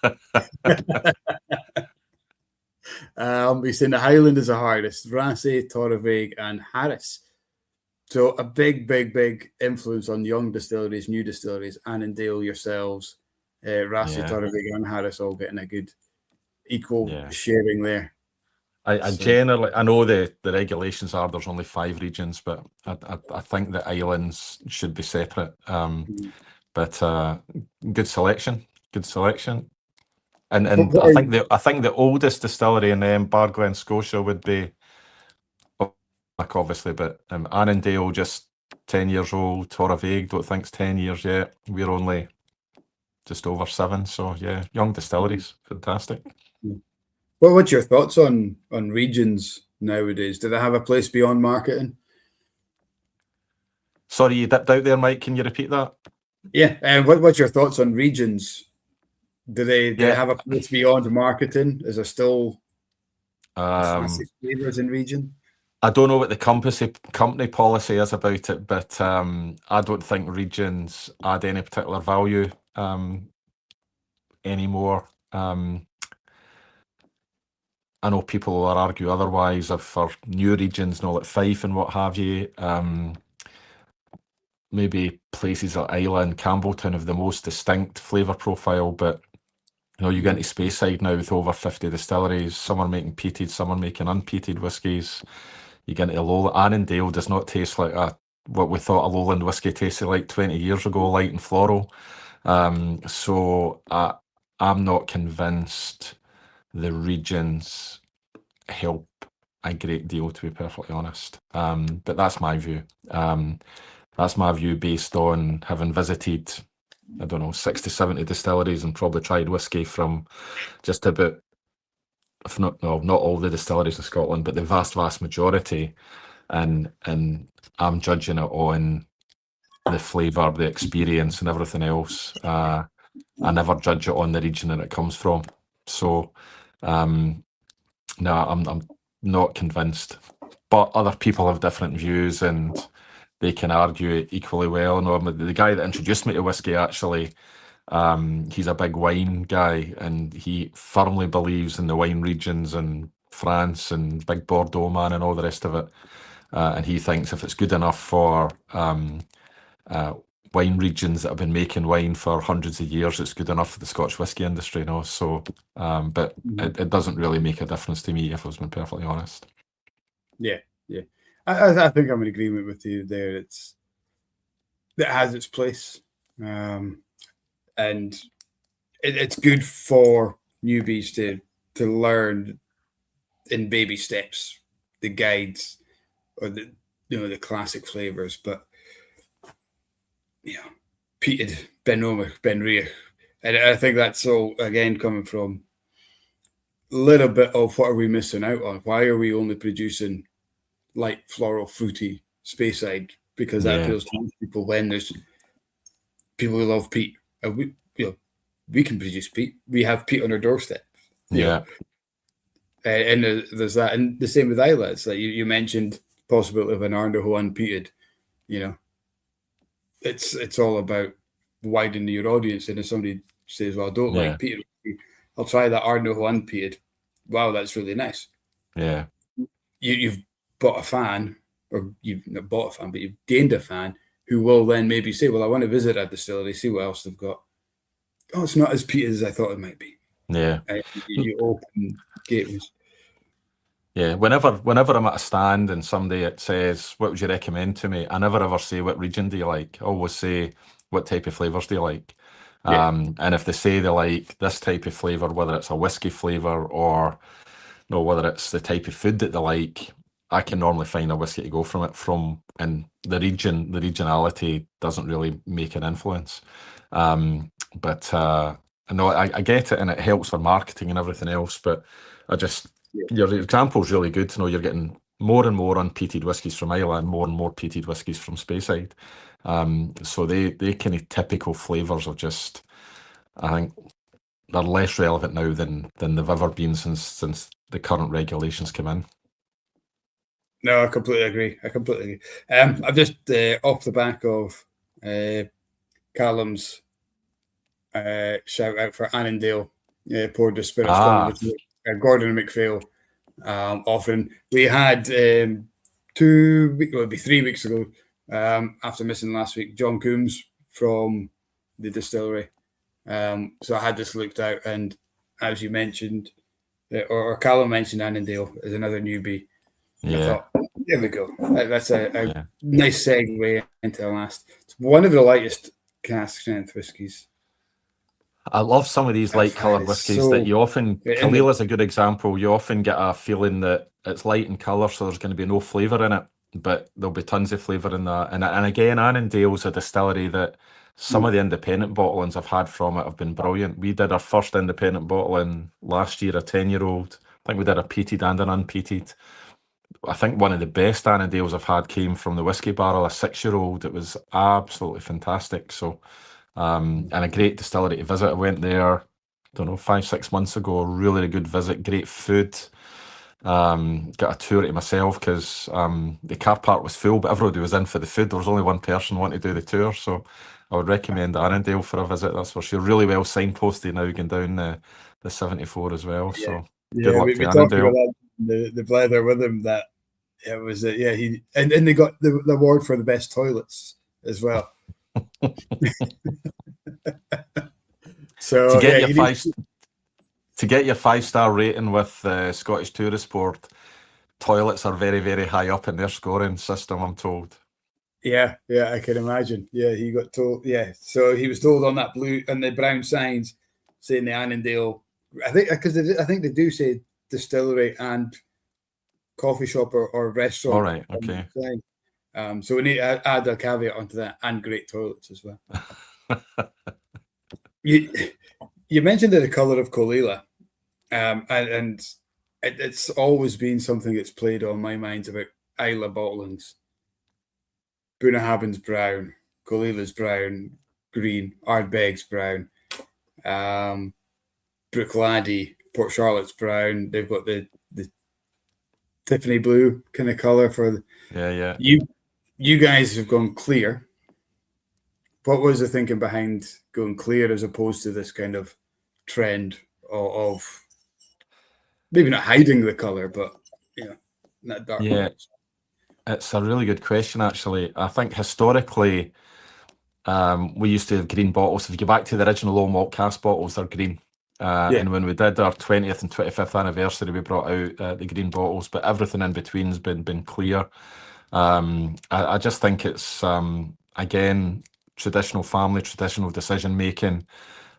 He's saying the Highlanders are hardest, Raasay, Torreveig, and Harris. So a big influence on young distilleries, new distilleries, Annandale, yourselves, Raasay, Torreveig, and Harris all getting a good equal sharing there. I generally, I know the regulations are there's only 5 regions, but I think the islands should be separate. But good selection, and I think the oldest distillery in Bar Glen Scotia would be, obviously, but Annandale just 10 years old. Torreveig don't think's 10 years yet. We're only just over 7, so young distilleries, fantastic. Well, what's your thoughts on regions nowadays? Do they have a place beyond marketing? Sorry, you dipped out there, Mike. Can you repeat that? Yeah. And what's your thoughts on regions? Do they Yeah. have a place beyond marketing? Is there still classic Um, flavors in region? I don't know what the company policy is about it, but I don't think regions add any particular value anymore. I know people will argue otherwise for new regions, like Fife and what have you. Maybe places like Islay and Campbelltown have the most distinct flavour profile, but you get into Speyside now with over 50 distilleries. Some are making peated, some are making unpeated whiskies. You get into Lowland. Annandale does not taste like what we thought a Lowland whiskey tasted like 20 years ago, light and floral. So I'm not convinced the regions help a great deal, to be perfectly honest. But that's my view. That's my view based on having visited, I don't know, 60, 70 distilleries and probably tried whiskey from just about, if not, no, not all the distilleries in Scotland, but the vast, vast majority. And I'm judging it on the flavour, the experience and everything else. I never judge it on the region that it comes from. So, no, I'm not convinced. But other people have different views and they can argue it equally well. No, the guy that introduced me to whiskey, actually, he's a big wine guy and he firmly believes in the wine regions and France and big Bordeaux man and all the rest of it. And he thinks if it's good enough for wine regions that have been making wine for hundreds of years, it's good enough for the Scotch whisky industry, So, but it doesn't really make a difference to me, if I was being perfectly honest. Yeah. I think I'm in agreement with you there. It has its place, and it's good for newbies to learn in baby steps the guides or the classic flavors. But peated, Bennomic, Benriach, and I think that's all again coming from a little bit of what are we missing out on? Why are we only producing light, floral, fruity Speyside? Because that appeals to most people when there's people who love peat. And we can produce peat. We have peat on our doorstep. And there's that. And the same with Islay. It's like you mentioned possibility of an Ardnahoe unpeated. It's all about widening your audience. And if somebody says, well, I don't like peated, I'll try that Ardnahoe unpeated. Wow, that's really nice. Yeah. You've bought a fan, or you've not bought a fan, but you've gained a fan who will then maybe say, well, I want to visit a distillery, see what else they've got. Oh, it's not as peated as I thought it might be. Yeah. You open gateways. Yeah, whenever I'm at a stand and somebody says, what would you recommend to me? I never ever say, what region do you like? I always say, what type of flavours do you like? And if they say they like this type of flavour, whether it's a whiskey flavour or whether it's the type of food that they like, I can normally find a whiskey to go from, and the regionality doesn't really make an influence. But no, I get it, and it helps for marketing and everything else, but your example's really good to know you're getting more and more unpeated whiskies from Islay and more peated whiskies from Speyside. So they kind of typical flavours are just, I think, they're less relevant now than they've ever been since the current regulations come in. No, I completely agree. I'm just off the back of Callum's shout out for Annandale, poured the spirits Gordon and MacPhail offering. We had 2 weeks, well, it'd be 3 weeks ago, after missing last week, John Coombs from the distillery. So I had this looked out, and as you mentioned, or Callum mentioned, Annandale is another newbie. I thought, there we go. That's a nice segue into the last. It's one of the lightest cask strength whiskies. I love some of these light coloured whiskies that you often, Khalil is a good example, you often get a feeling that it's light in colour, so there's going to be no flavour in it, but there'll be tons of flavour in that. And again, Annandale's a distillery that some of the independent bottlings I've had from it have been brilliant. We did our first independent bottling last year, a 10-year-old. I think we did a peated and an unpeated. I think one of the best Annandales I've had came from the Whisky Barrel, a 6-year-old. It was absolutely fantastic. So, and a great distillery to visit. I went there, don't know, 5, 6 months ago. Really good visit, great food. Got a tour to myself because the car park was full, but everybody was in for the food. There was only one person wanting to do the tour, so I would recommend Annandale for a visit. That's for sure. Really well signposted now, going down the 74 as well. So good Yeah, luck we to talked about Annandale. that the Blether with him, that it was he and they got the award for the best toilets as well. To So get yeah, your you need, to get your 5-star rating with Scottish Tourist Board, toilets are very, very high up in their scoring system, I'm told. yeah, I can imagine. Yeah, he got told. Yeah, so he was told on that blue and the brown signs saying the Annandale. I think because I think they do say distillery and coffee shop or All restaurant right, on the okay. sign. So we need to add a caveat onto that, and great toilets as well. You you mentioned the colour of Colila, and it's always been something that's played on my mind about Isla bottlings. Bunnahabhain's brown, Colila's brown, green, Ardbegg's brown, um, Brookladdy, Port Charlotte's brown. They've got the Tiffany blue kind of colour for Yeah. you guys have gone clear. What was the thinking behind going clear as opposed to this kind of trend of maybe not hiding the colour, but that dark Yeah, colours? it's a really good question, actually. I think historically, we used to have green bottles. If you go back to the original old malt cask bottles, they're green. Yeah, And when we did our 20th and 25th anniversary, we brought out the green bottles, but everything in between's been clear. I just think it's, again, traditional family, traditional decision making.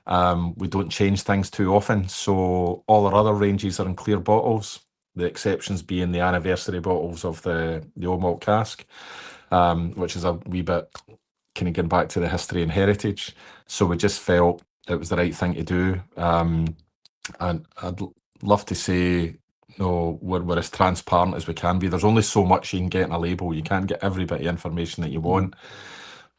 We don't change things too often. So all our other ranges are in clear bottles, the exceptions being the anniversary bottles of the old malt cask, which is a wee bit kind of getting back to the history and heritage. So we just felt it was the right thing to do. And love to say, no, we're as transparent as we can be. There's only so much you can get in a label. You can't get every bit of information that you want.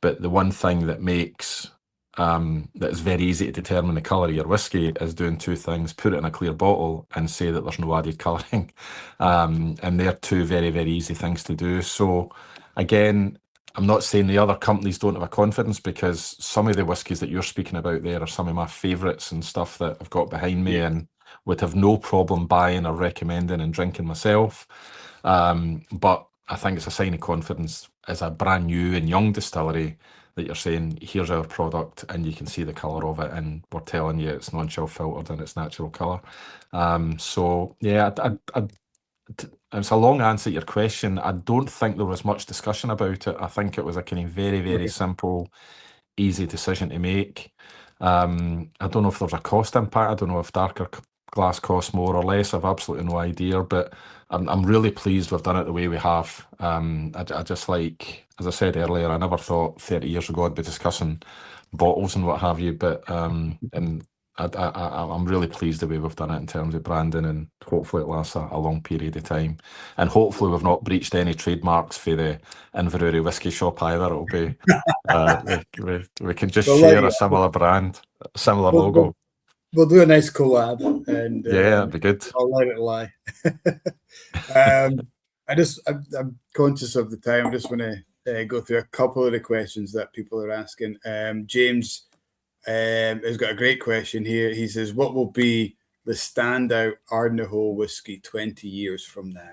But the one thing that makes that is very easy to determine the colour of your whiskey is doing two things: put it in a clear bottle and say that there's no added colouring. And they're two very, very easy things to do. So again, I'm not saying the other companies don't have a confidence, because some of the whiskies that you're speaking about there are some of my favourites and stuff that I've got behind me and would have no problem buying or recommending and drinking myself. But I think it's a sign of confidence as a brand new and young distillery that you're saying, here's our product and you can see the colour of it, and we're telling you it's non-chill filtered and it's natural colour. So yeah, it's a long answer to your question. I don't think there was much discussion about it. I think it was a kind of very, very simple, easy decision to make. I don't know if there's a cost impact. I don't know if darker glass costs more or less. I've absolutely no idea, but I'm really pleased we've done it the way we have. I just, like, as I said earlier, I never thought 30 years ago I'd be discussing bottles and what have you, but and I'm really pleased the way we've done it in terms of branding, and hopefully it lasts a long period of time. And hopefully we've not breached any trademarks for the Inverurie Whisky Shop either. It'll be we can just share a similar brand, a similar logo. We'll do a nice collab, and Yeah, it'd be good. I'll let it lie. I'm conscious of the time. I just want to go through a couple of the questions that people are asking. James has got a great question here. He says, what will be the standout Ardnahoe whiskey 20 years from now?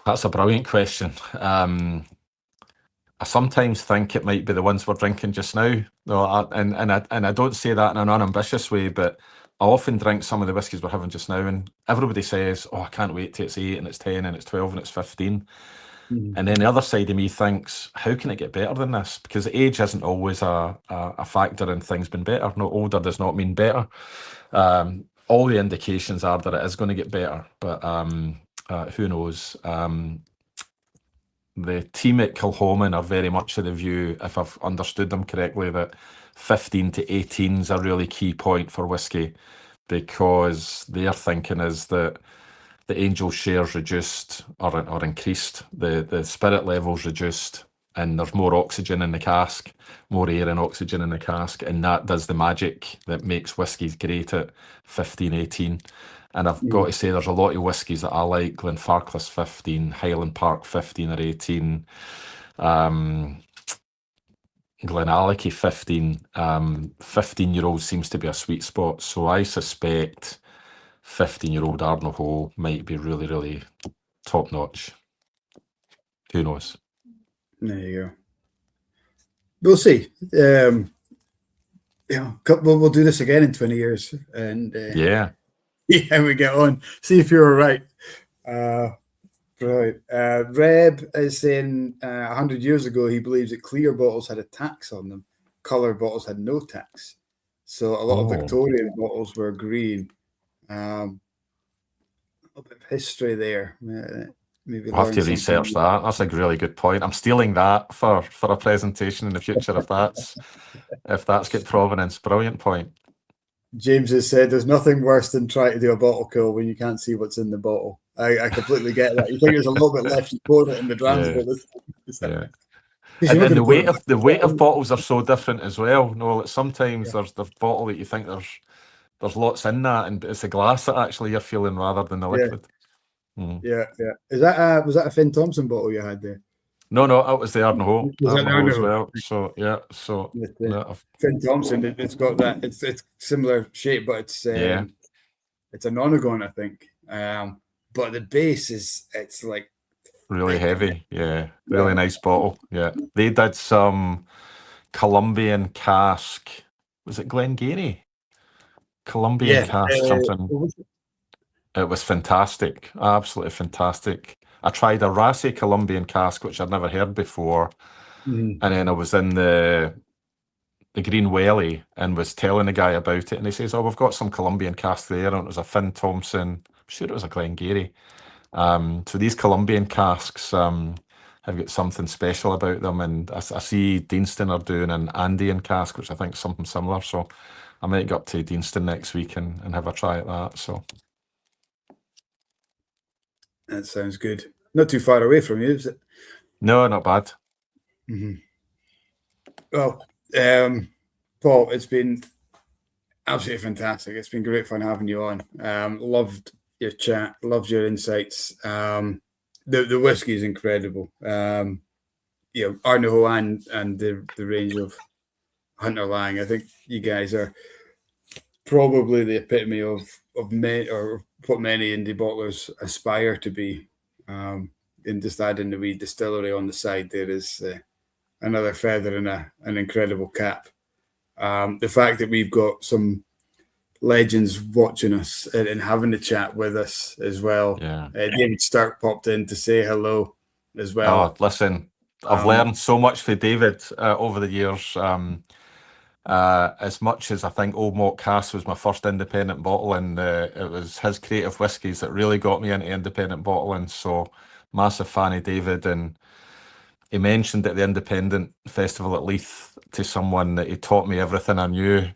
That's a brilliant question. I sometimes think it might be the ones we're drinking just now. No, and I don't say that in an unambitious way, but I often drink some of the whiskies we're having just now, and everybody says, "Oh, I can't wait till it's 8 and it's 10 and it's 12 and it's 15." And then the other side of me thinks, how can it get better than this? Because age isn't always a factor in things being better. No, older does not mean better. All the indications are that it is going to get better, but who knows? The team at Kilhoman are very much of the view, if I've understood them correctly, that 15 to 18 is a really key point for whiskey, because their thinking is that the angel shares reduced or increased, the spirit levels reduced, and there's more oxygen in the cask, more air and oxygen in the cask, and that does the magic that makes whiskies great at 15, 18. And I've got to say, there's a lot of whiskies that I like: Glenfarclas 15, Highland Park 15 or 18, Glenallachie 15. 15-year-old seems to be a sweet spot. So I suspect 15-year-old Ardnahoe might be really, really top notch. Who knows? There you go. We'll see. We'll do this again in 20 years and Yeah. see how we get on. See if you're right. Right. Reb is saying 100 years ago he believes that clear bottles had a tax on them. Colour bottles had no tax. So a lot of Victorian bottles were green. A little bit of history there. Maybe I'll have to research that. That's a really good point. I'm stealing that for a presentation in the future if that's good provenance. Brilliant point. James has said there's nothing worse than trying to do a bottle kill when you can't see what's in the bottle. I completely get that. You think there's a little bit left to pour it in the drams. Yeah. And the weight of bottles are so different as well. No, sometimes there's bottle that you think there's lots in that, and it's the glass that actually you're feeling rather than the liquid. Yeah. Was that a Finn Thompson bottle you had there? No, that was the Ardnahoe. Ardnahoe as well. So Finn Thompson. It's got that. It's similar shape, but it's a nonagon, I think. But the base it's like really heavy. Yeah, really nice bottle. Yeah, they did some Colombian cask. Was it Glengarry? Colombian cask something. It was fantastic, absolutely fantastic. I tried a Rassy Colombian cask, which I'd never heard before, and then I was in the Green Welly and was telling the guy about it, and he says, "Oh, we've got some Colombian cask there," and it was a Finn Thompson. I'm sure it was a Glengarry. So these Colombian casks have got something special about them, and I see Deanston are doing an Andean cask, which I think is something similar. So I might go up to Deanston next week and have a try at that. So. That sounds good. Not too far away from you, is it? No, not bad. Well, Paul, it's been absolutely fantastic. It's been great fun having you on. Loved your chat, loved your insights. The whiskey is incredible. Ardnahoe and the range of Hunter Laing. I think you guys are probably the epitome of many, or what many indie bottlers aspire to be. And just adding the wee distillery on the side there is another feather in an incredible cap. The fact that we've got some legends watching us and having the chat with us as well. Yeah. David Stark popped in to say hello as well. Oh, listen, I've learned so much from David over the years. As much as I think Old Malt Cask was my first independent bottle, and it was his creative whiskies that really got me into independent bottling. So massive fan of David, and he mentioned at the Independent Festival at Leith to someone that he taught me everything I knew.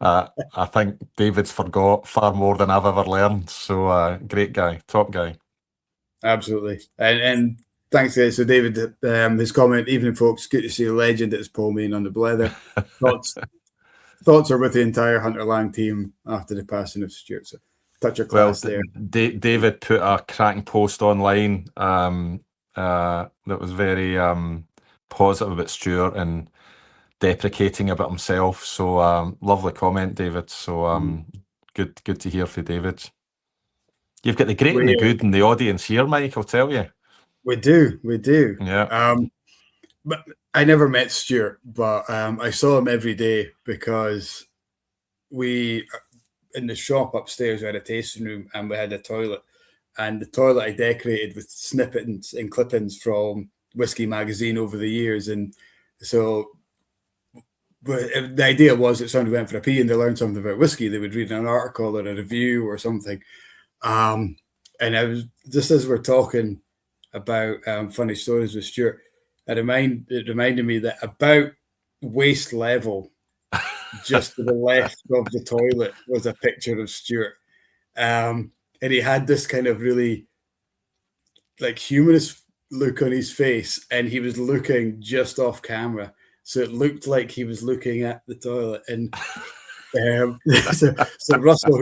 I think David's forgot far more than I've ever learned. So great guy, top guy. Absolutely. And thanks, guys. So David, his comment, evening folks, good to see a legend as Paul Main on the Blether. Thoughts are with the entire Hunter Laing team after the passing of Stuart. So touch your class there. David put a cracking post online that was very positive about Stuart and deprecating about himself. So lovely comment, David. So good to hear from David. You've got the great and the good in the audience here, Mike, I'll tell you. We do. Yeah. But I never met Stuart, but I saw him every day because we, in the shop upstairs, we had a tasting room and we had a toilet. And the toilet I decorated with snippets and clippings from Whisky magazine over the years. And so the idea was that somebody went for a pee and they learned something about whiskey. They would read an article or a review or something. And I was, just as we're talking about funny stories with Stuart, it reminded me that about waist level, just to the left of the toilet, was a picture of Stuart. and he had this kind of really like humorous look on his face, and he was looking just off camera, so it looked like he was looking at the toilet. And so Russell,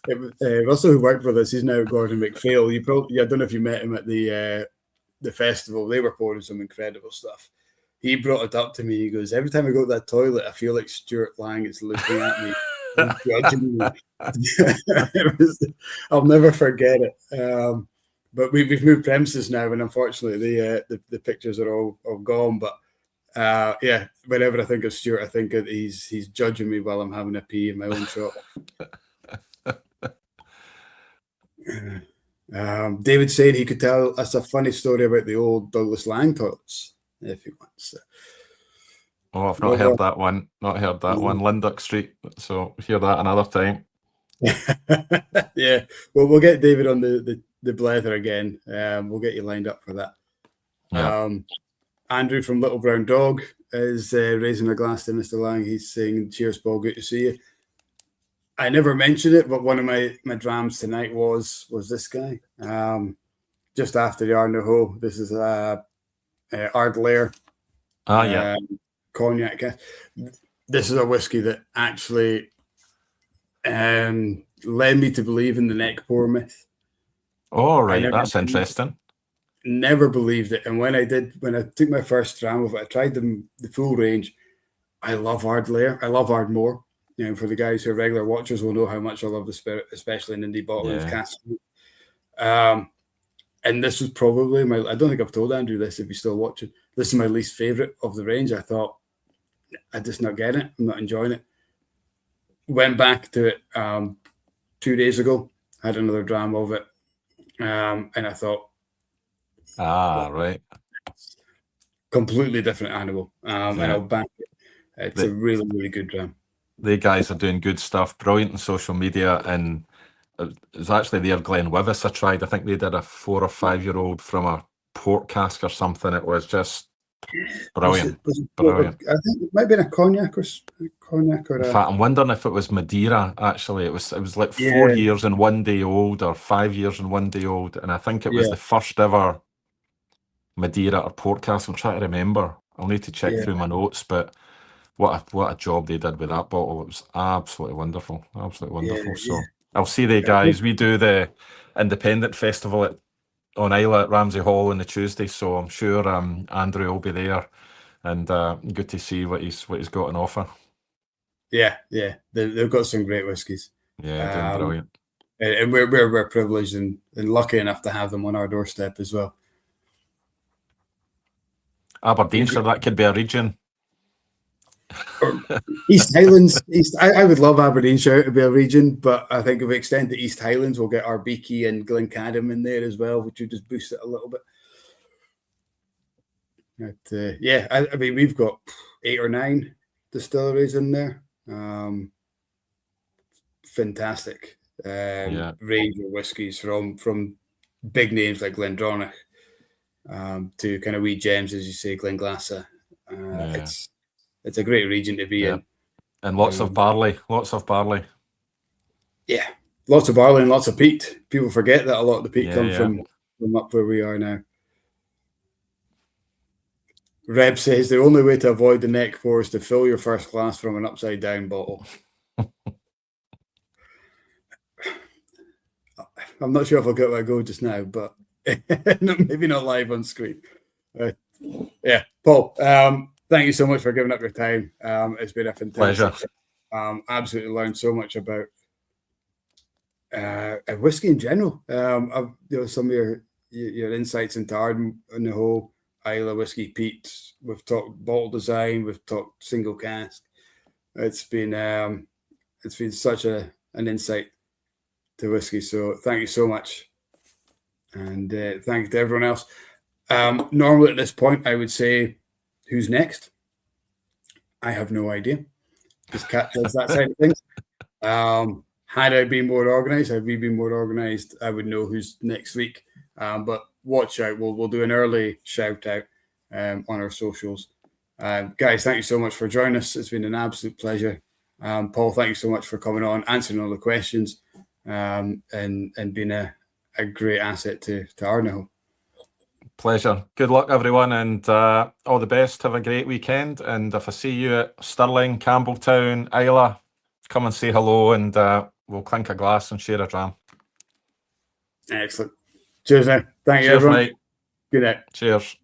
Russell, who worked with us, he's now Gordon McPhail. I don't know if you met him at the festival. They were pouring some incredible stuff. He brought it up to me. He goes, every time I go to that toilet, I feel like Stuart Laing is looking at me and judging me. I'll never forget it. But we've moved premises now, and unfortunately, the pictures are all gone. But yeah, whenever I think of Stuart, I think that he's judging me while I'm having a pee in my own shop. David said he could tell us a funny story about the old Douglas Laing toilets if he wants. Oh, I've not heard that one. Not heard that one. Lindock Street. So hear that another time. Yeah, well, we'll get David on the Blether again. We'll get you lined up for that. Yeah. Andrew from Little Brown Dog is raising a glass to Mr. Laing. He's saying, "Cheers, Paul. Good to see you." I never mentioned it, but one of my drams tonight was this guy. Just after the Ardnahoe, this is Ardlair. Yeah. Cognac. This is a whiskey that actually led me to believe in the neck pour myth. Oh, right. That's interesting. Never believed it. And when I took my first dram of it, I tried the full range. I love Ardlair. I love Ardmore. You know, for the guys who are regular watchers will know how much I love the spirit, especially in Indy bottling of cask. And this was probably I don't think I've told Andrew this if he's still watching. This is my least favorite of the range. I thought, I just not getting it. I'm not enjoying it. Went back to it 2 days ago, had another dram of it. And I thought, right. Completely different animal. And I'll back it. It's a really, really good dram. The guys are doing good stuff, brilliant on social media, and it was actually there Glen Wivis I tried. I think they did a 4 or 5 year old from a port cask or something. It was just brilliant. Brilliant. I think it might have been a cognac or in fact, I'm wondering if it was Madeira. Actually, it was like 4 years and 1 day old, or 5 years and 1 day old, and I think it was the first ever Madeira or port cask. I'm trying to remember. I'll need to check through my notes, but what a job they did with that bottle. It was absolutely wonderful. Absolutely wonderful. So I'll see the guys. We do the independent festival on Isla at Ramsey Hall on the Tuesday, so I'm sure Andrew will be there, and good to see what he's got on offer. Yeah, they've got some great whiskies. Yeah, doing brilliant. And we're privileged and lucky enough to have them on our doorstep as well. Aberdeenshire, that could be a region. East Highlands. I would love Aberdeenshire to be a region, but I think if we extend to East Highlands, we'll get Arbiki and Glencadam in there as well, which would just boost it a little bit. But, I mean, we've got 8 or 9 distilleries in there. Fantastic range of whiskies from big names like Glendronach to kind of wee gems, as you say, Glenglassa. It's a great region to be in. And lots of barley. Yeah, lots of barley and lots of peat. People forget that a lot of the peat come from up where we are now. Reb says the only way to avoid the neck pour is to fill your first glass from an upside down bottle. I'm not sure if I'll get where I go just now, but maybe not live on screen. Paul, thank you so much for giving up your time. It's been a fantastic pleasure. Absolutely learned so much about whiskey in general. Some of your insights into Ardnahoe, Isla whiskey, peat. We've talked bottle design. We've talked single cask. It's been such an insight to whiskey. So thank you so much, and thank you to everyone else. Normally at this point, I would say, who's next? I have no idea. This cat does that side of things. Had I been more organised, had we been more organised, I would know who's next week. But watch out. We'll do an early shout out on our socials. Guys, thank you so much for joining us. It's been an absolute pleasure. Paul, thank you so much for coming on, answering all the questions. and being a great asset to Ardnahoe. Pleasure. Good luck, everyone, and all the best. Have a great weekend. And if I see you at Stirling, Campbelltown, Islay, come and say hello, and we'll clink a glass and share a dram. Excellent. Cheers, now. Thank you, Cheers, everyone. mate. Good night. Cheers.